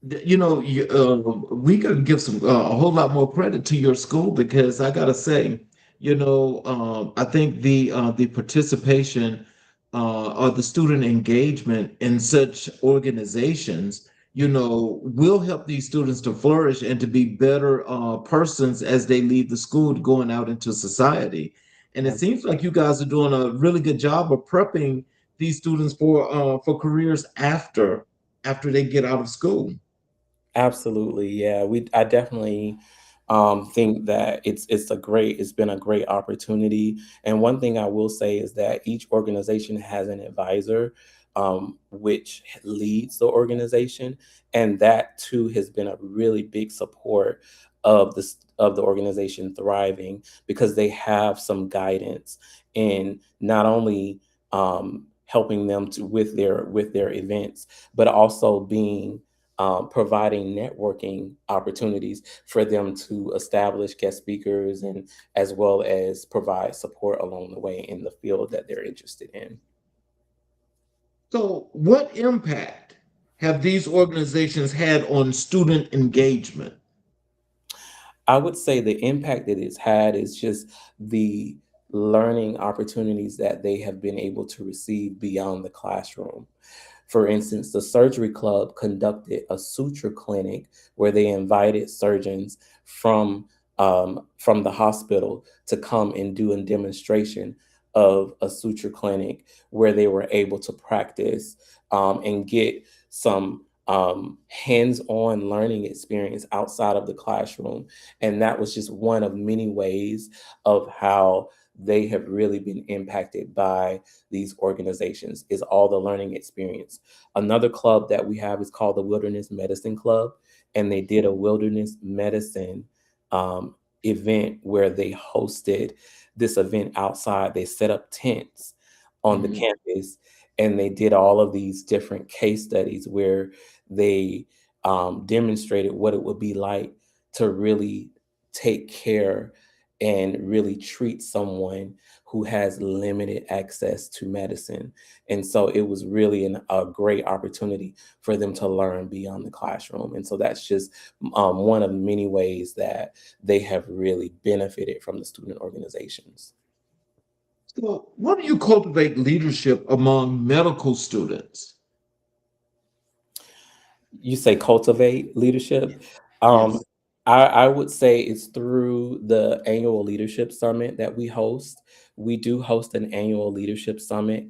we could give some a whole lot more credit to your school because I gotta say, I think the participation or the student engagement in such organizations, will help these students to flourish and to be better persons as they leave the school going out into society. And it seems like you guys are doing a really good job of prepping these students for careers after they get out of school. Absolutely, yeah. I definitely think that it's been a great opportunity. And one thing I will say is that each organization has an advisor, which leads the organization, and that too has been a really big support of the organization thriving because they have some guidance in not only helping them to with their events, but also being providing networking opportunities for them to establish guest speakers and as well as provide support along the way in the field that they're interested in. So, what impact have these organizations had on student engagement? I would say the impact that it's had is just the learning opportunities that they have been able to receive beyond the classroom. For instance, the surgery club conducted a suture clinic where they invited surgeons from the hospital to come and do a demonstration of a suture clinic where they were able to practice and get some hands-on learning experience outside of the classroom. And that was just one of many ways of how they have really been impacted by these organizations is all the learning experience. Another club that we have is called the Wilderness Medicine Club, and they did a wilderness medicine um, event where they hosted this event outside. They set up tents on the Mhm. campus, and they did all of these different case studies where they demonstrated what it would be like to really take care and really treat someone who has limited access to medicine. And so it was really a great opportunity for them to learn beyond the classroom. And so that's just one of many ways that they have really benefited from the student organizations. So, what do you cultivate leadership among medical students? You say cultivate leadership. Um, Yes. I would say it's through the annual leadership summit that we host. We do host an annual leadership summit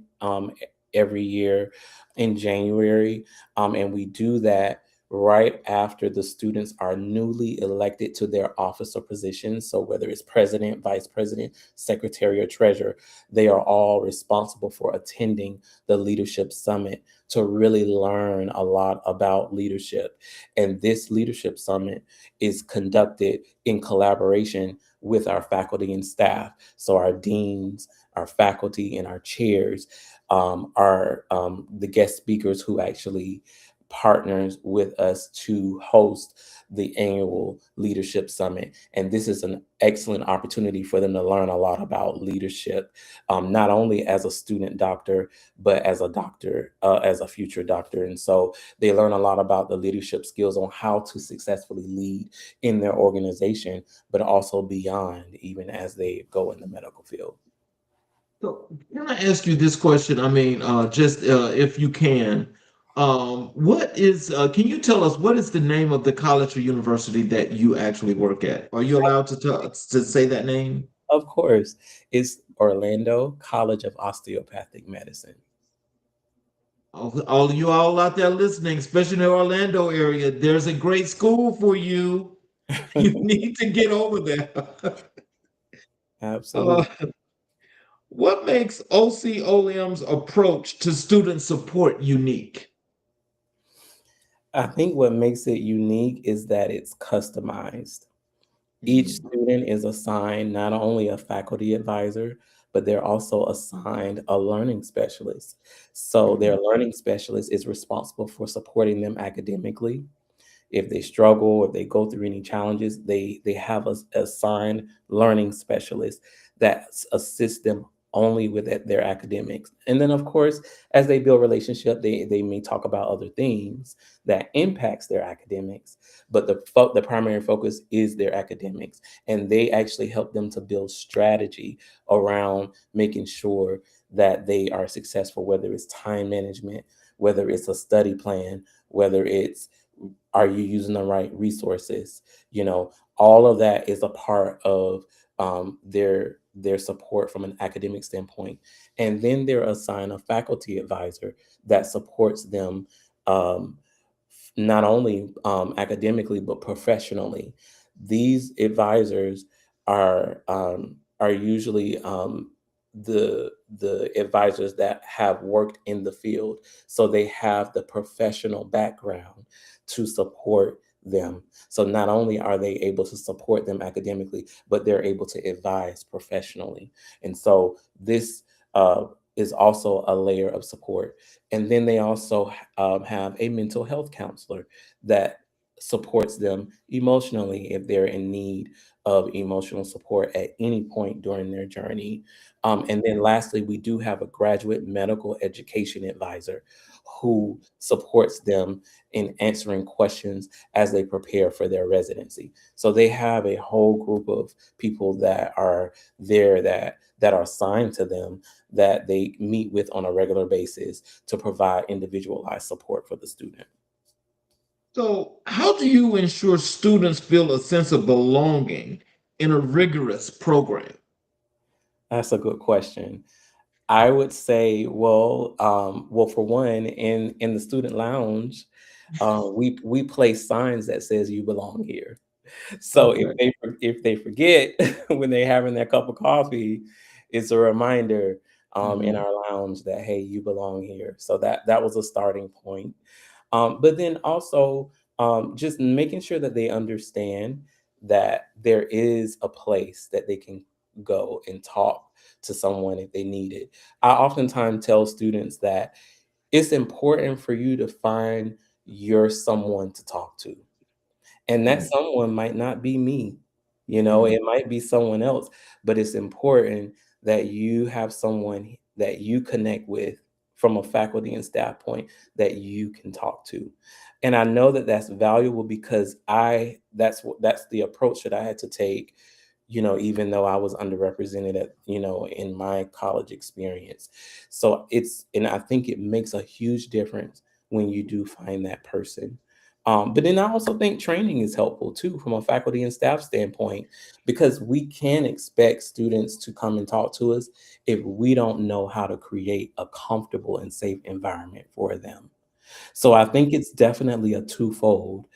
every year in January, and we do that right after the students are newly elected to their office or positions. So whether it's president, vice president, secretary, or treasurer, they are all responsible for attending the leadership summit to really learn a lot about leadership. And this leadership summit is conducted in collaboration with our faculty and staff. So our deans, our faculty, and our chairs are the guest speakers who actually partners with us to host the annual leadership summit. And this is an excellent opportunity for them to learn a lot about leadership, not only as a student doctor, but as a doctor, as a future doctor. And so they learn a lot about the leadership skills on how to successfully lead in their organization, but also beyond, even as they go in the medical field. So, can I ask you this question? I mean, just if you can, can you tell us what is the name of the college or university that you actually work at? Are you allowed to say that name? Of course, it's Orlando College of Osteopathic Medicine. All of you all out there listening, especially in the Orlando area, there's a great school for you. You need to get over there. Uh, Absolutely. what makes OCOM's approach to student support unique? I think what makes it unique is that it's customized. Each Mhm. student is assigned not only a faculty advisor, but they're also assigned a learning specialist. So their learning specialist is responsible for supporting them academically. If they struggle, if they go through any challenges, they have a assigned learning specialist that assists them only with their academics. And then of course, as they build relationship, they may talk about other things that impacts their academics, but the primary focus is their academics. And they actually help them to build strategy around making sure that they are successful, whether it's time management, whether it's a study plan, whether it's are you using the right resources, all of that is a part of their support from an academic standpoint. And then they're assigned a faculty advisor that supports them, um, not only academically but professionally. These advisors are usually the advisors that have worked in the field, so they have the professional background to support them. So not only are they able to support them academically, but they're able to advise professionally. And so this uh, is also a layer of support. And then they also have a mental health counselor that supports them emotionally if they're in need of emotional support at any point during their journey. And then lastly, we do have a graduate medical education advisor who supports them in answering questions as they prepare for their residency. So they have a whole group of people that are there that are assigned to them that they meet with on a regular basis to provide individualized support for the student. So, how do you ensure students feel a sense of belonging in a rigorous program? That's a good question. I would say, well, for one, in the student lounge, we place signs that says "You belong here." So Okay. if they forget when they're having their cup of coffee, it's a reminder in Hmm. our lounge that hey, you belong here. So that was a starting point. But then also just making sure that they understand that there is a place that they can go and talk to someone if they need it. I oftentimes tell students that it's important for you to find your someone to talk to, and that Okay. someone might not be me, you know, Hmm. it might be someone else, but it's important that you have someone that you connect with from a faculty and staff point that you can talk to. And I know that that's valuable because that's the approach that I had to take, you know, even though I was underrepresented at, you know, in my college experience. So and I think it makes a huge difference when you do find that person. But then I also think training is helpful too from a faculty and staff standpoint, because we can expect students to come and talk to us if we don't know how to create a comfortable and safe environment for them. So I think it's definitely a twofold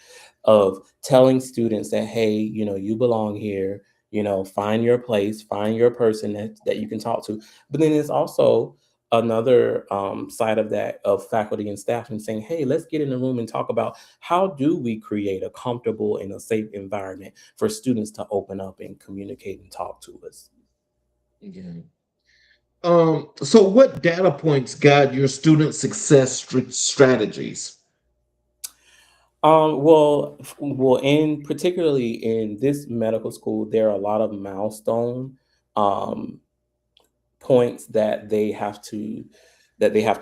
of telling students that, hey, you know, you belong here, you know, find your place, find your person that you can talk to. But then there's also another side of that of faculty and staff and saying, hey, let's get in the room and talk about how do we create a comfortable and a safe environment for students to open up and communicate and talk to us. Yeah. So what data points guide your student success strategies? In particularly in this medical school, there are a lot of milestone um, points that they have to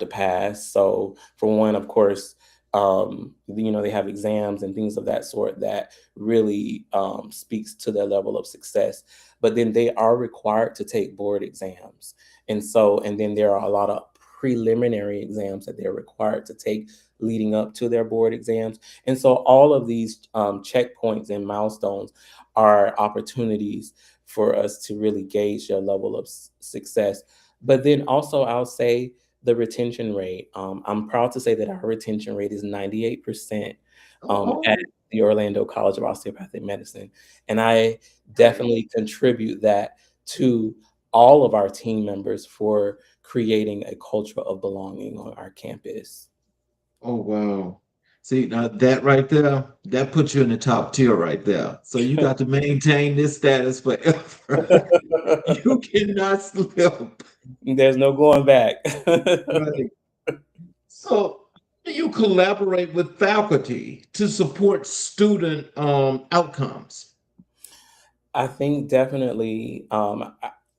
pass. So for one, of course, you know, they have exams and things of that sort that really speaks to their level of success. But then they are required to take board exams, and then there are a lot of preliminary exams that they're required to take leading up to their board exams. And so all of these checkpoints and milestones are opportunities for us to really gauge their level of success. But then also, I'll say the retention rate. I'm proud to say that our retention rate is 98% at Oh, the Orlando College of Osteopathic Medicine. And I great. definitely contribute that to all of our team members for creating a culture of belonging on our campus. Oh, wow. See, now that right there, that puts you in the top tier right there. So you got to maintain this status forever. You cannot slip. There's no going back. Right. So do you collaborate with faculty to support student outcomes? I think definitely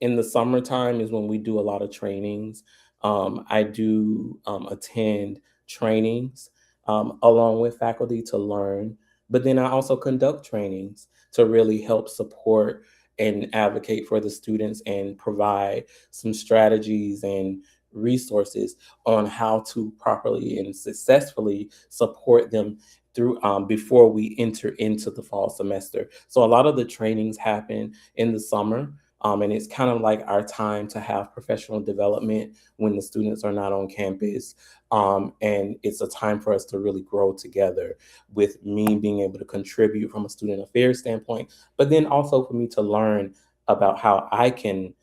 in the summertime is when we do a lot of trainings. I do attend trainings along with faculty to learn, but then I also conduct trainings to really help support and advocate for the students and provide some strategies and resources on how to properly and successfully support them through before we enter into the fall semester. So a lot of the trainings happen in the summer. And it's kind of like our time to have professional development when the students are not on campus. And it's a time for us to really grow together, with me being able to contribute from a student affairs standpoint, but then also for me to learn about how I can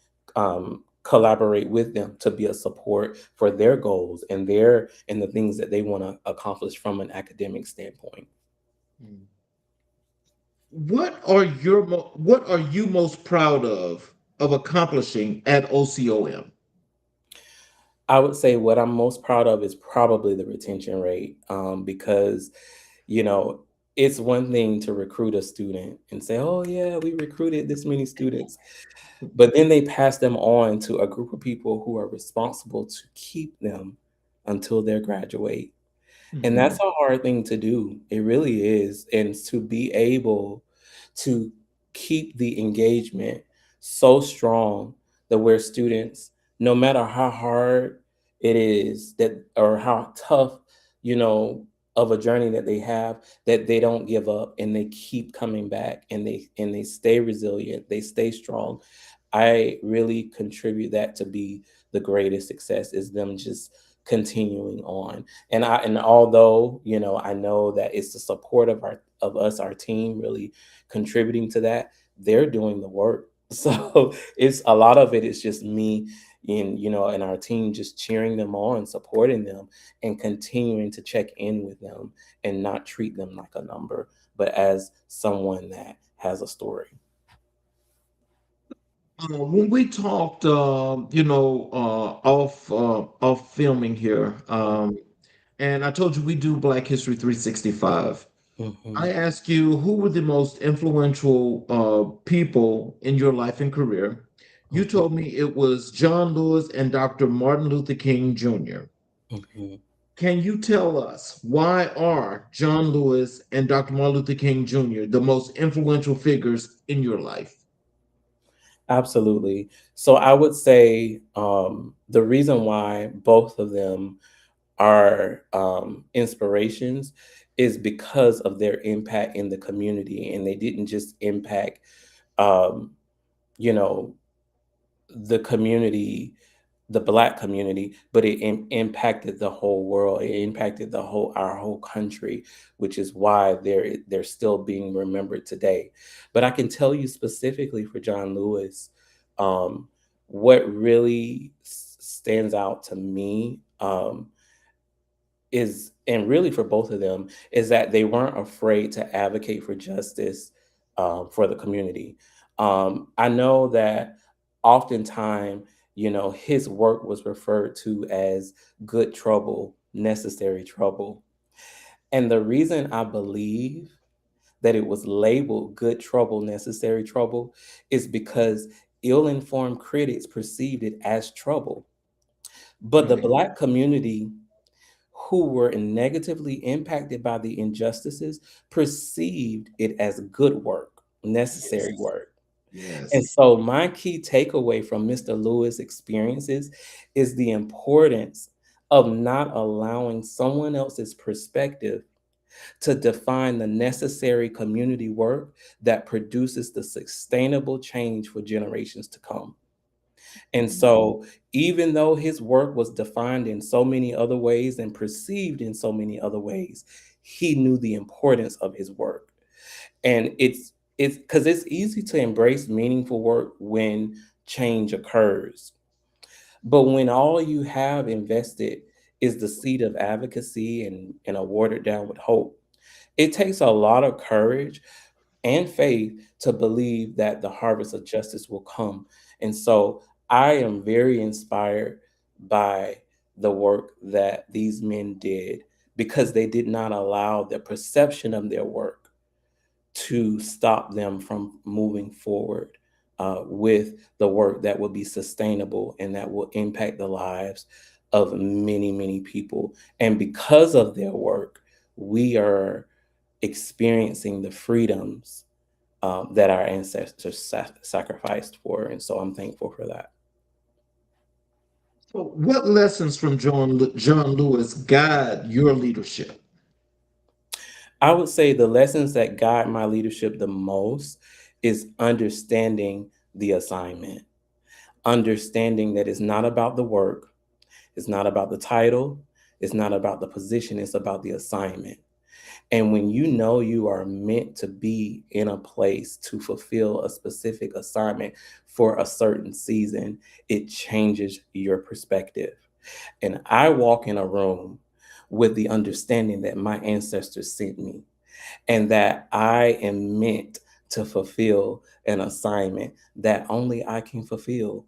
collaborate with them to be a support for their goals and the things that they want to accomplish from an academic standpoint. Mm. what are you most proud of accomplishing at OCOM? I would say what I'm most proud of is probably the retention rate, because you know it's one thing to recruit a student and say, "Oh yeah, we recruited this many students," but then they pass them on to a group of people who are responsible to keep them until they graduate. And that's Mhm. a hard thing to do. It really is. And to be able to keep the engagement so strong that where students, no matter how hard it is that or how tough, you know, of a journey that they have, that they don't give up and they keep coming back and they stay resilient, they stay strong. I really contribute that to be the greatest success is them just continuing on. And although, I know that it's the support of us, our team really contributing to that, they're doing the work. So it's a lot of it is just me and our team just cheering them on, supporting them, and continuing to check in with them and not treat them like a number, but as someone that has a story. When we talked, off filming here, and I told you we do Black History 365. Mhm, I asked you who were the most influential people in your life and career. You mhm, told me it was John Lewis and Dr. Martin Luther King Jr. mhm. Can you tell us why are John Lewis and Dr. Martin Luther King Jr. the most influential figures in your life? Absolutely. So I would say the reason why both of them are inspirations is because of their impact in the community, and they didn't just impact, um, you know, the community, the Black community, but it impacted the whole world. It impacted our whole country, which is why they're still being remembered today. But I can tell you specifically for John Lewis, um, what really stands out to me. Is and really for both of them is that they weren't afraid to advocate for justice for the community. I know that oftentimes, his work was referred to as good trouble, necessary trouble. And the reason I believe that it was labeled good trouble, necessary trouble is because ill informed critics perceived it as trouble. But the Right. Black community who were negatively impacted by the injustices perceived it as good work, necessary Yes. work. And Yes. so, my key takeaway from Mr. Lewis' experiences is the importance of not allowing someone else's perspective to define the necessary community work that produces the sustainable change for generations to come. And so, even though his work was defined in so many other ways and perceived in so many other ways, he knew the importance of his work. And it's because it's easy to embrace meaningful work when change occurs. But when all you have invested is the seed of advocacy and are watered down with hope, it takes a lot of courage and faith to believe that the harvest of justice will come. And so I am very inspired by the work that these men did because they did not allow the perception of their work to stop them from moving forward with the work that will be sustainable and that will impact the lives of many, many people. And because of their work, we are experiencing the freedoms that our ancestors sacrificed for. And so I'm thankful for that. So, what lessons from John Lewis guide your leadership? I would say the lessons that guide my leadership the most is understanding the assignment, understanding that it's not about the work, it's not about the title, it's not about the position, it's about the assignment. And when you know you are meant to be in a place to fulfill a specific assignment for a certain season, it changes your perspective. And I walk in a room with the understanding that my ancestors sent me and that I am meant to fulfill an assignment that only I can fulfill,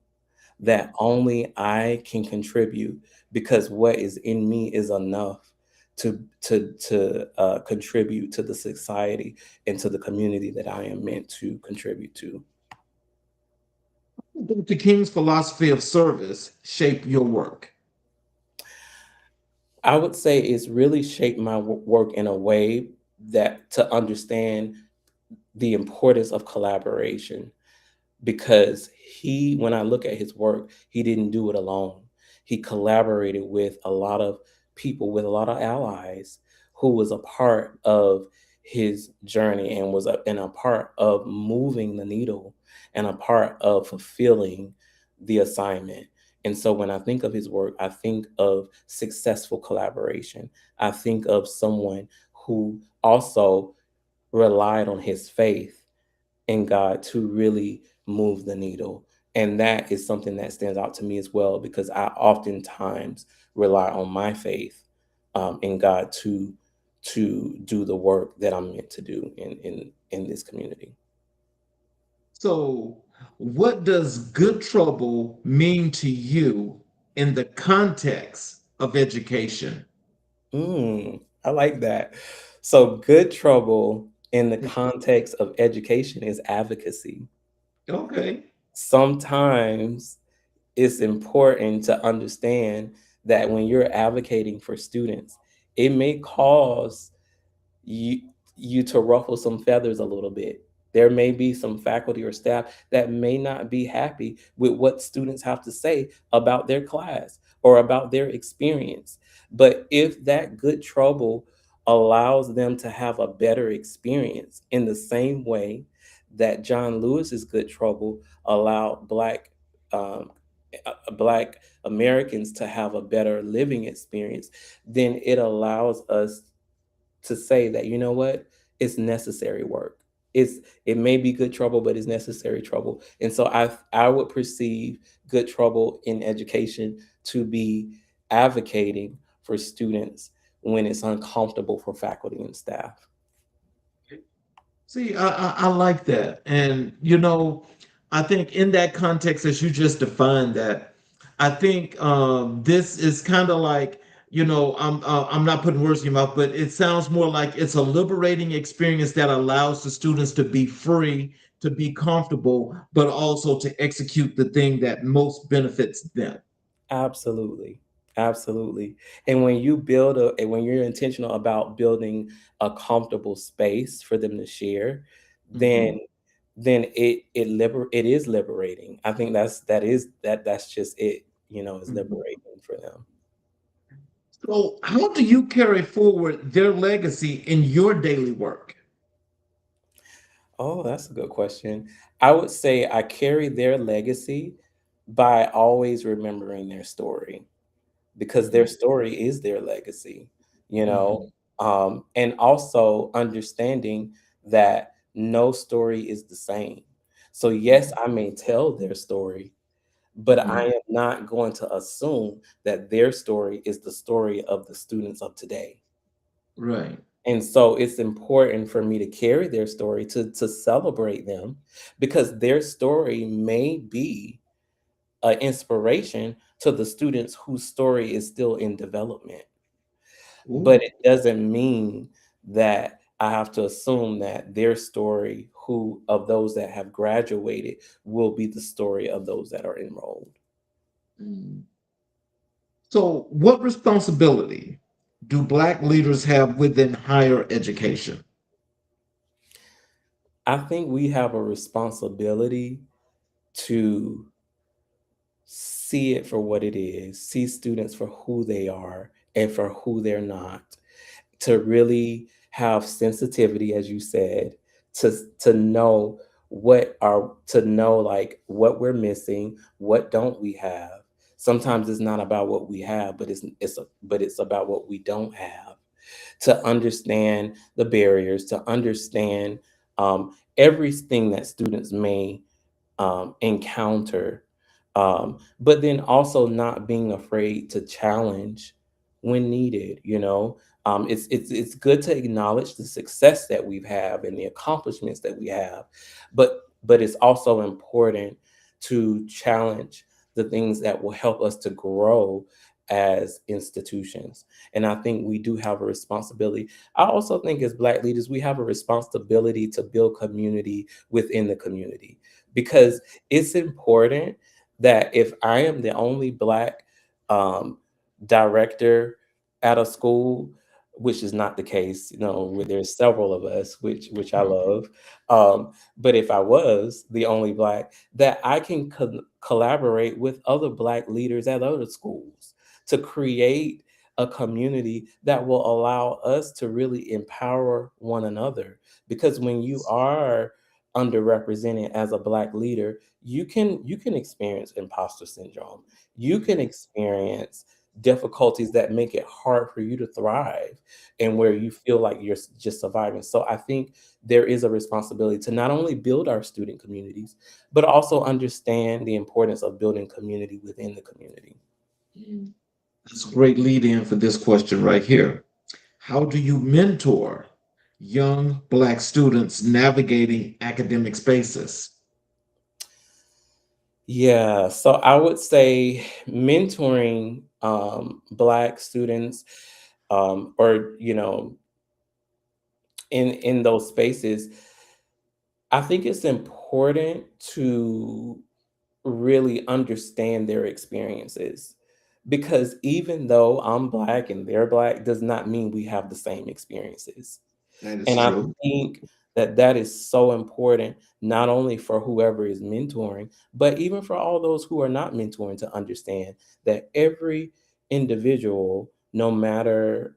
that only I can contribute, because what is in me is enough to contribute to the society and to the community that I am meant to contribute to. Dr. King's philosophy of service shape your work. I would say it's really shaped my work in a way that to understand the importance of collaboration, because he, when I look at his work, he didn't do it alone. He collaborated with a lot of people, with a lot of allies who was a part of his journey and and a part of moving the needle and a part of fulfilling the assignment. And so when I think of his work, I think of successful collaboration. I think of someone who also relied on his faith in God to really move the needle. And that is something that stands out to me as well, because I oftentimes rely on my faith in God to do the work that I'm meant to do in this community. So, what does good trouble mean to you in the context of education? I like that. So, good trouble in the context of education is advocacy. Okay. Sometimes it's important to understand that when you're advocating for students, it may cause you you to ruffle some feathers a little bit. There may be some faculty or staff that may not be happy with what students have to say about their class or about their experience. But if that good trouble allows them to have a better experience in the same way that John Lewis's good trouble allowed um, Black Americans to have a better living experience, then it allows us to say that, you know what, it's necessary work. It may be good trouble, but it's necessary trouble. And so I would perceive good trouble in education to be advocating for students when it's uncomfortable for faculty and staff. See, I like that. And, I think in that context, as you just defined that, I think this is kind of like, I'm not putting words in your mouth, but it sounds more like it's a liberating experience that allows the students to be free, to be comfortable, but also to execute the thing that most benefits them. Absolutely. Absolutely. And when you build and when you're intentional about building a comfortable space for them to share, Mhm, then it is liberating. I think that's just it, is mhm. liberating for them. So, how do you carry forward their legacy in your daily work? Oh, that's a good question. I would say I carry their legacy by always remembering their story, because their Mhm, story is their legacy, you know, mhm, and also understanding that no story is the same. So, yes, mhm, I may tell their story, but I mhm. am not going to assume that their story is the story of the students of today. Right. And so it's important for me to carry their story, to celebrate them, because their story may be an inspiration to the students whose story is still in development. But Ooh. it doesn't mean that I have to assume that their story, who of those that have graduated, will be the story of those that are enrolled. Mm. So, what responsibility do Black leaders have within higher education? I think we have a responsibility to see it for what it is, see students for who they are and for who they're not, to really have sensitivity, as you said, to know to know like what we're missing, what don't we have. Sometimes it's not about what we have, but it's about what we don't have. To understand the barriers, to understand everything that students may encounter, but then also not being afraid to challenge when needed. It's good to acknowledge the success that we've had and the accomplishments that we have, but it's also important to challenge the things that will help us to grow as institutions. And I think we do have a responsibility. I also think as Black leaders, we have a responsibility to build community within the community, because it's important that if I am the only Black um, director at a school, which is not the case, where there's several of us, which I love. But if I was the only Black, that I can collaborate with other Black leaders at other schools to create a community that will allow us to really empower one another. Because when you are underrepresented as a Black leader, you can experience imposter syndrome. You can experience difficulties that make it hard for you to thrive, and where you feel like you're just surviving. So I think there is a responsibility to not only build our student communities, but also understand the importance of building community within the community. That's a great lead in for this question right here. How do you mentor young Black students navigating academic spaces? Yeah, so I would say mentoring Black students, or in those spaces, I think it's important to really understand their experiences, because even though I'm Black and they're Black does not mean we have the same experiences. That is And I true. think that that is so important, not only for whoever is mentoring, but even for all those who are not mentoring, to understand that every individual, no matter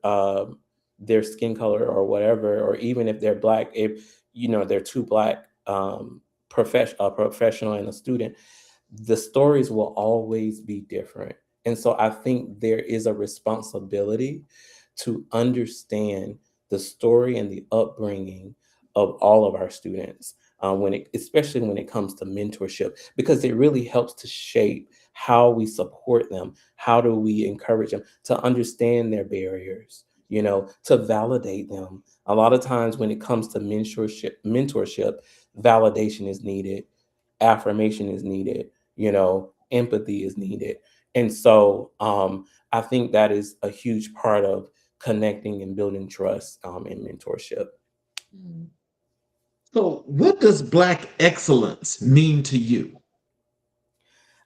their skin color or whatever, or even if they're Black, if they're two Black a professional and a student, the stories will always be different. And so I think there is a responsibility to understand the story and the upbringing of all of our students, especially when it comes to mentorship, because it really helps to shape how we support them, how do we encourage them to understand their barriers, to validate them. A lot of times when it comes to mentorship, validation is needed, affirmation is needed, empathy is needed. And so I think that is a huge part of connecting and building trust in mentorship. So, what does Black excellence mean to you?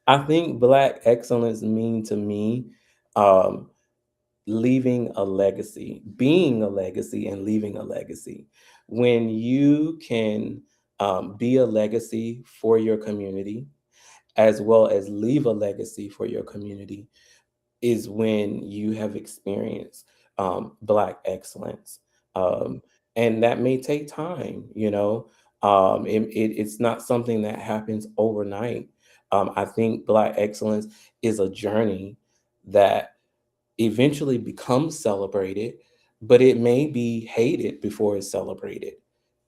I think Black excellence mean to me um, leaving a legacy, being a legacy, and leaving a legacy. When you can be a legacy for your community, as well as leave a legacy for your community, is when you have experienced Black excellence. And that may take time, it's not something that happens overnight. I think Black excellence is a journey that eventually becomes celebrated, but it may be hated before it's celebrated.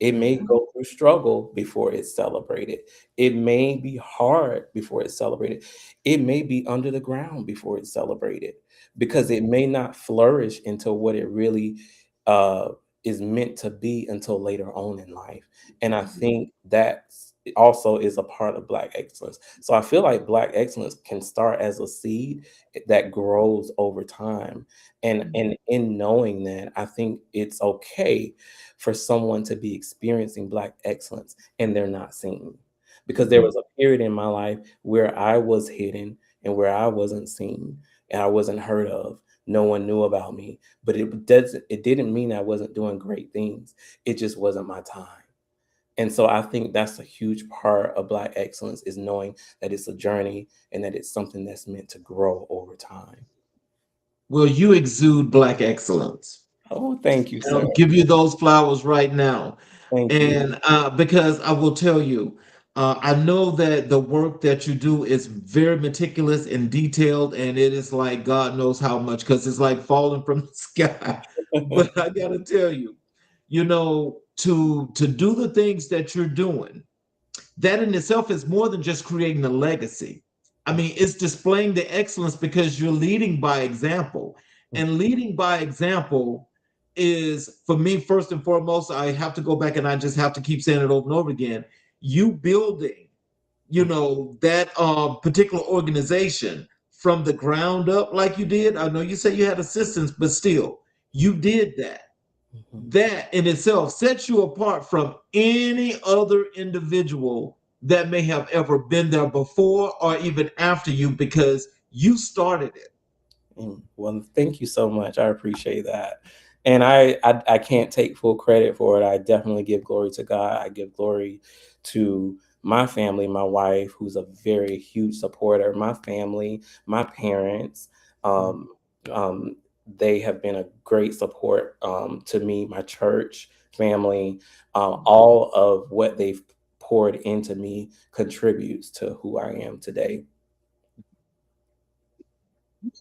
It may Mhm. go through struggle before it's celebrated. It may be hard before it's celebrated. It may be under the ground before it's celebrated, because it may not flourish into what it really uh, is meant to be until later on in life. And I think that also is a part of Black excellence. So I feel like Black excellence can start as a seed that grows over time. And in knowing that, I think it's okay for someone to be experiencing Black excellence and they're not seen. Because there Mhm. was a period in my life where I was hidden and where I wasn't seen and I wasn't heard of. No one knew about me, but it didn't mean I wasn't doing great things. It just wasn't my time. And so I think that's a huge part of Black excellence, is knowing that it's a journey and that it's something that's meant to grow over time. Well, you exude Black excellence. Oh, thank you, And sir. I'll give you those flowers right now. Thank you. And because I will tell you, I know that the work that you do is very meticulous and detailed, and it is like God knows how much, because it's like falling from the sky. But I gotta tell you, to do the things that you're doing, that in itself is more than just creating a legacy. I mean, it's displaying the excellence because you're leading by example. And leading by example is, for me, first and foremost, I have to go back and I just have to keep saying it over and over again. You building, that particular organization from the ground up, like you did. I know you say you had assistance, but still, you did that. Mhm. That in itself sets you apart from any other individual that may have ever been there before or even after you, because you started it. Well, thank you so much. I appreciate that. And I can't take full credit for it. I definitely give glory to God. I give glory to my family, my wife, who's a very huge supporter, my family, my parents. Um, um, they have been a great support to me, my church family. All of what they've poured into me contributes to who I am today.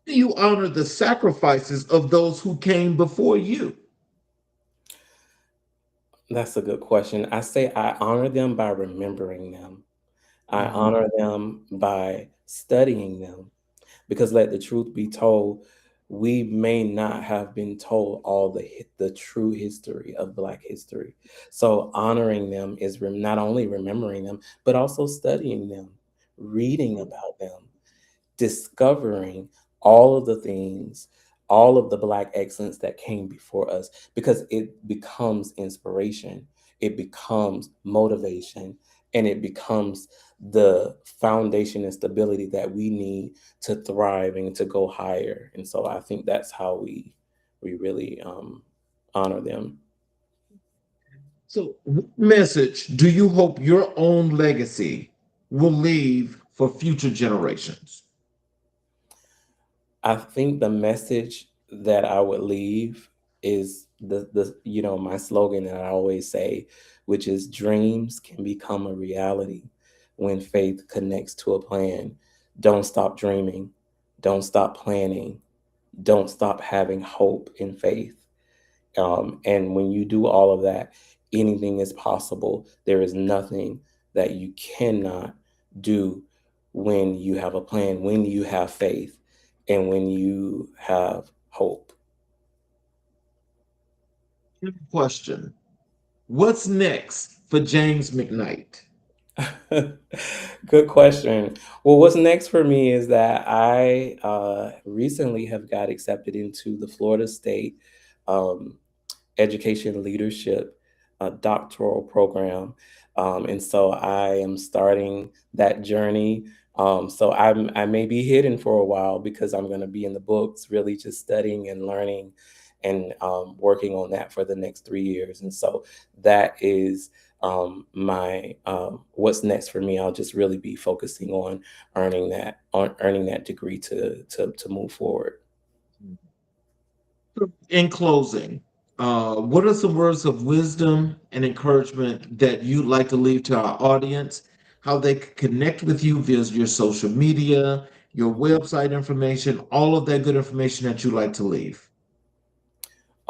Do you honor the sacrifices of those who came before you? That's a good question. I say I honor them by remembering them. I Mhm. honor them by studying them because let the truth be told, we may not have been told all the true history of Black history. So honoring them is not only remembering them, but also studying them, reading about them, discovering all of the things, all of the Black excellence that came before us, because it becomes inspiration, it becomes motivation, and it becomes the foundation and stability that we need to thrive and to go higher. And so I think that's how we really honor them. So, what message do you hope your own legacy will leave for future generations? I think the message that I would leave is the my slogan that I always say, which is dreams can become a reality when faith connects to a plan. Don't stop dreaming. Don't stop planning. Don't stop having hope and faith. And when you do all of that, anything is possible. There is nothing that you cannot do when you have a plan, when you have faith, and when you have hope. Question: what's next for James McKnight? Good question. Well, what's next for me is that I recently have got accepted into the Florida State um, education leadership doctoral program. And so I am starting that journey. So I may be hidden for a while because I'm going to be in the books, really just studying and learning and working on that for the next 3 years. And so that is my what's next for me. I'll just really be focusing on earning that degree to move forward. In closing, what are some words of wisdom and encouragement that you'd like to leave to our audience? How they can connect with you via your social media, your website information, all of that good information that you'd like to leave.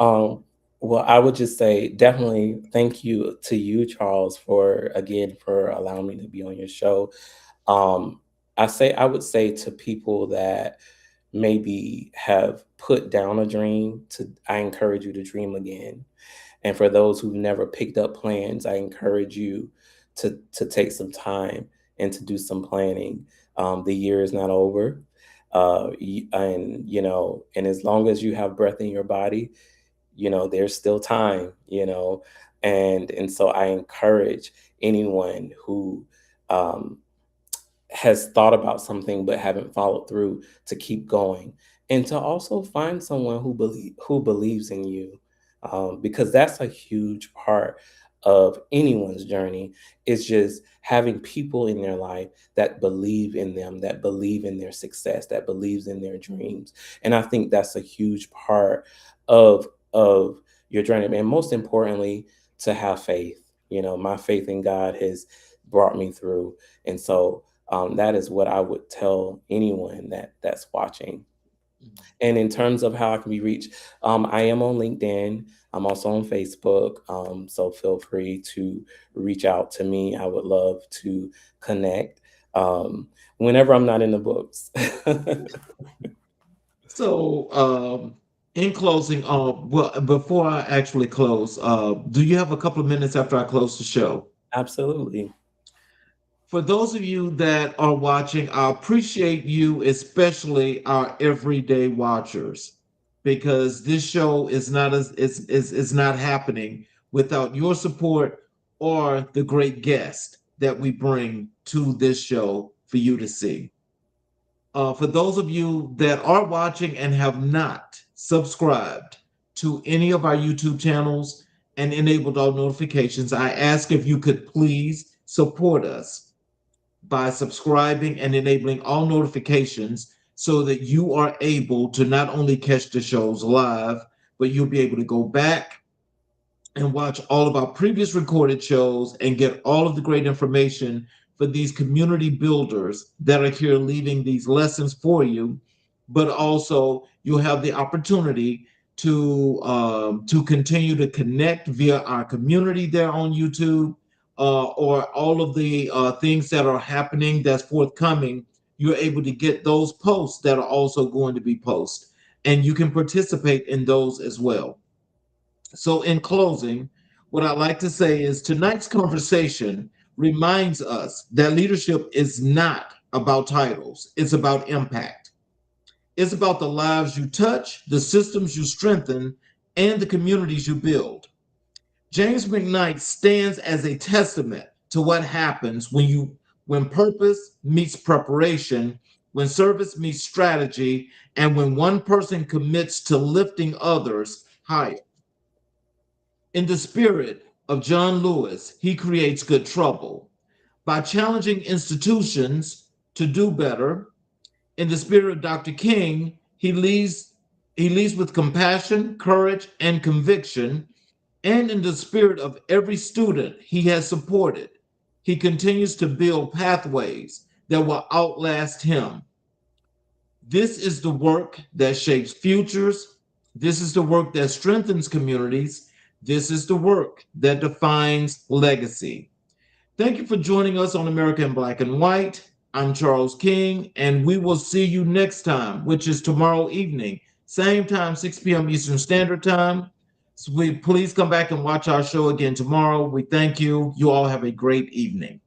Um, well, I would just say definitely thank you to you, Charles, for again for allowing me to be on your show. Um, I would say to people that maybe have put down a dream to I encourage you to dream again. And for those who've never picked up plans, I encourage you to take some time and to do some planning. The year is not over. And and as long as you have breath in your body, there's still time, and so I encourage anyone who um, has thought about something but haven't followed through to keep going and to also find someone who believes in you, because that's a huge part of anyone's journey is just having people in their life that believe in them, that believe in their success, that believes in their dreams. And I think that's a huge part of your journey, and most importantly, to have faith. My faith in God has brought me through, and so that is what I would tell anyone that's watching. And in terms of how I can be reached, I am on LinkedIn. I'm also on Facebook. So feel free to reach out to me. I would love to connect whenever I'm not in the books. So, In closing, well, before I actually close, do you have a couple of minutes after I close the show? Absolutely. For those of you that are watching, I appreciate you, especially our everyday watchers, because this show is not is not happening without your support or the great guest that we bring to this show for you to see. For those of you that are watching and have not subscribed to any of our YouTube channels and enabled all notifications, I ask if you could please support us by subscribing and enabling all notifications so that you are able to not only catch the shows live, but you'll be able to go back and watch all of our previous recorded shows and get all of the great information for these community builders that are here leaving these lessons for you. But also, you'll have the opportunity to continue to connect via our community there on YouTube, or all of the things that are happening that's forthcoming. You're able to get those posts that are also going to be posted, and you can participate in those as well. So, in closing, what I'd like to say is tonight's conversation reminds us that leadership is not about titles, it's about impact. It's about the lives you touch, the systems you strengthen, and the communities you build. James McKnight stands as a testament to what happens when purpose meets preparation, when service meets strategy, and when one person commits to lifting others higher. In the spirit of John Lewis, he creates good trouble by challenging institutions to do better. In the spirit of Dr. King, he leads with compassion, courage, and conviction. And in the spirit of every student he has supported, he continues to build pathways that will outlast him. This is the work that shapes futures. This is the work that strengthens communities. This is the work that defines legacy. Thank you for joining us on America in Black and White. I'm Charles King, and we will see you next time, which is tomorrow evening, same time, 6 p.m. Eastern Standard Time. So please come back and watch our show again tomorrow. We thank you. You all have a great evening.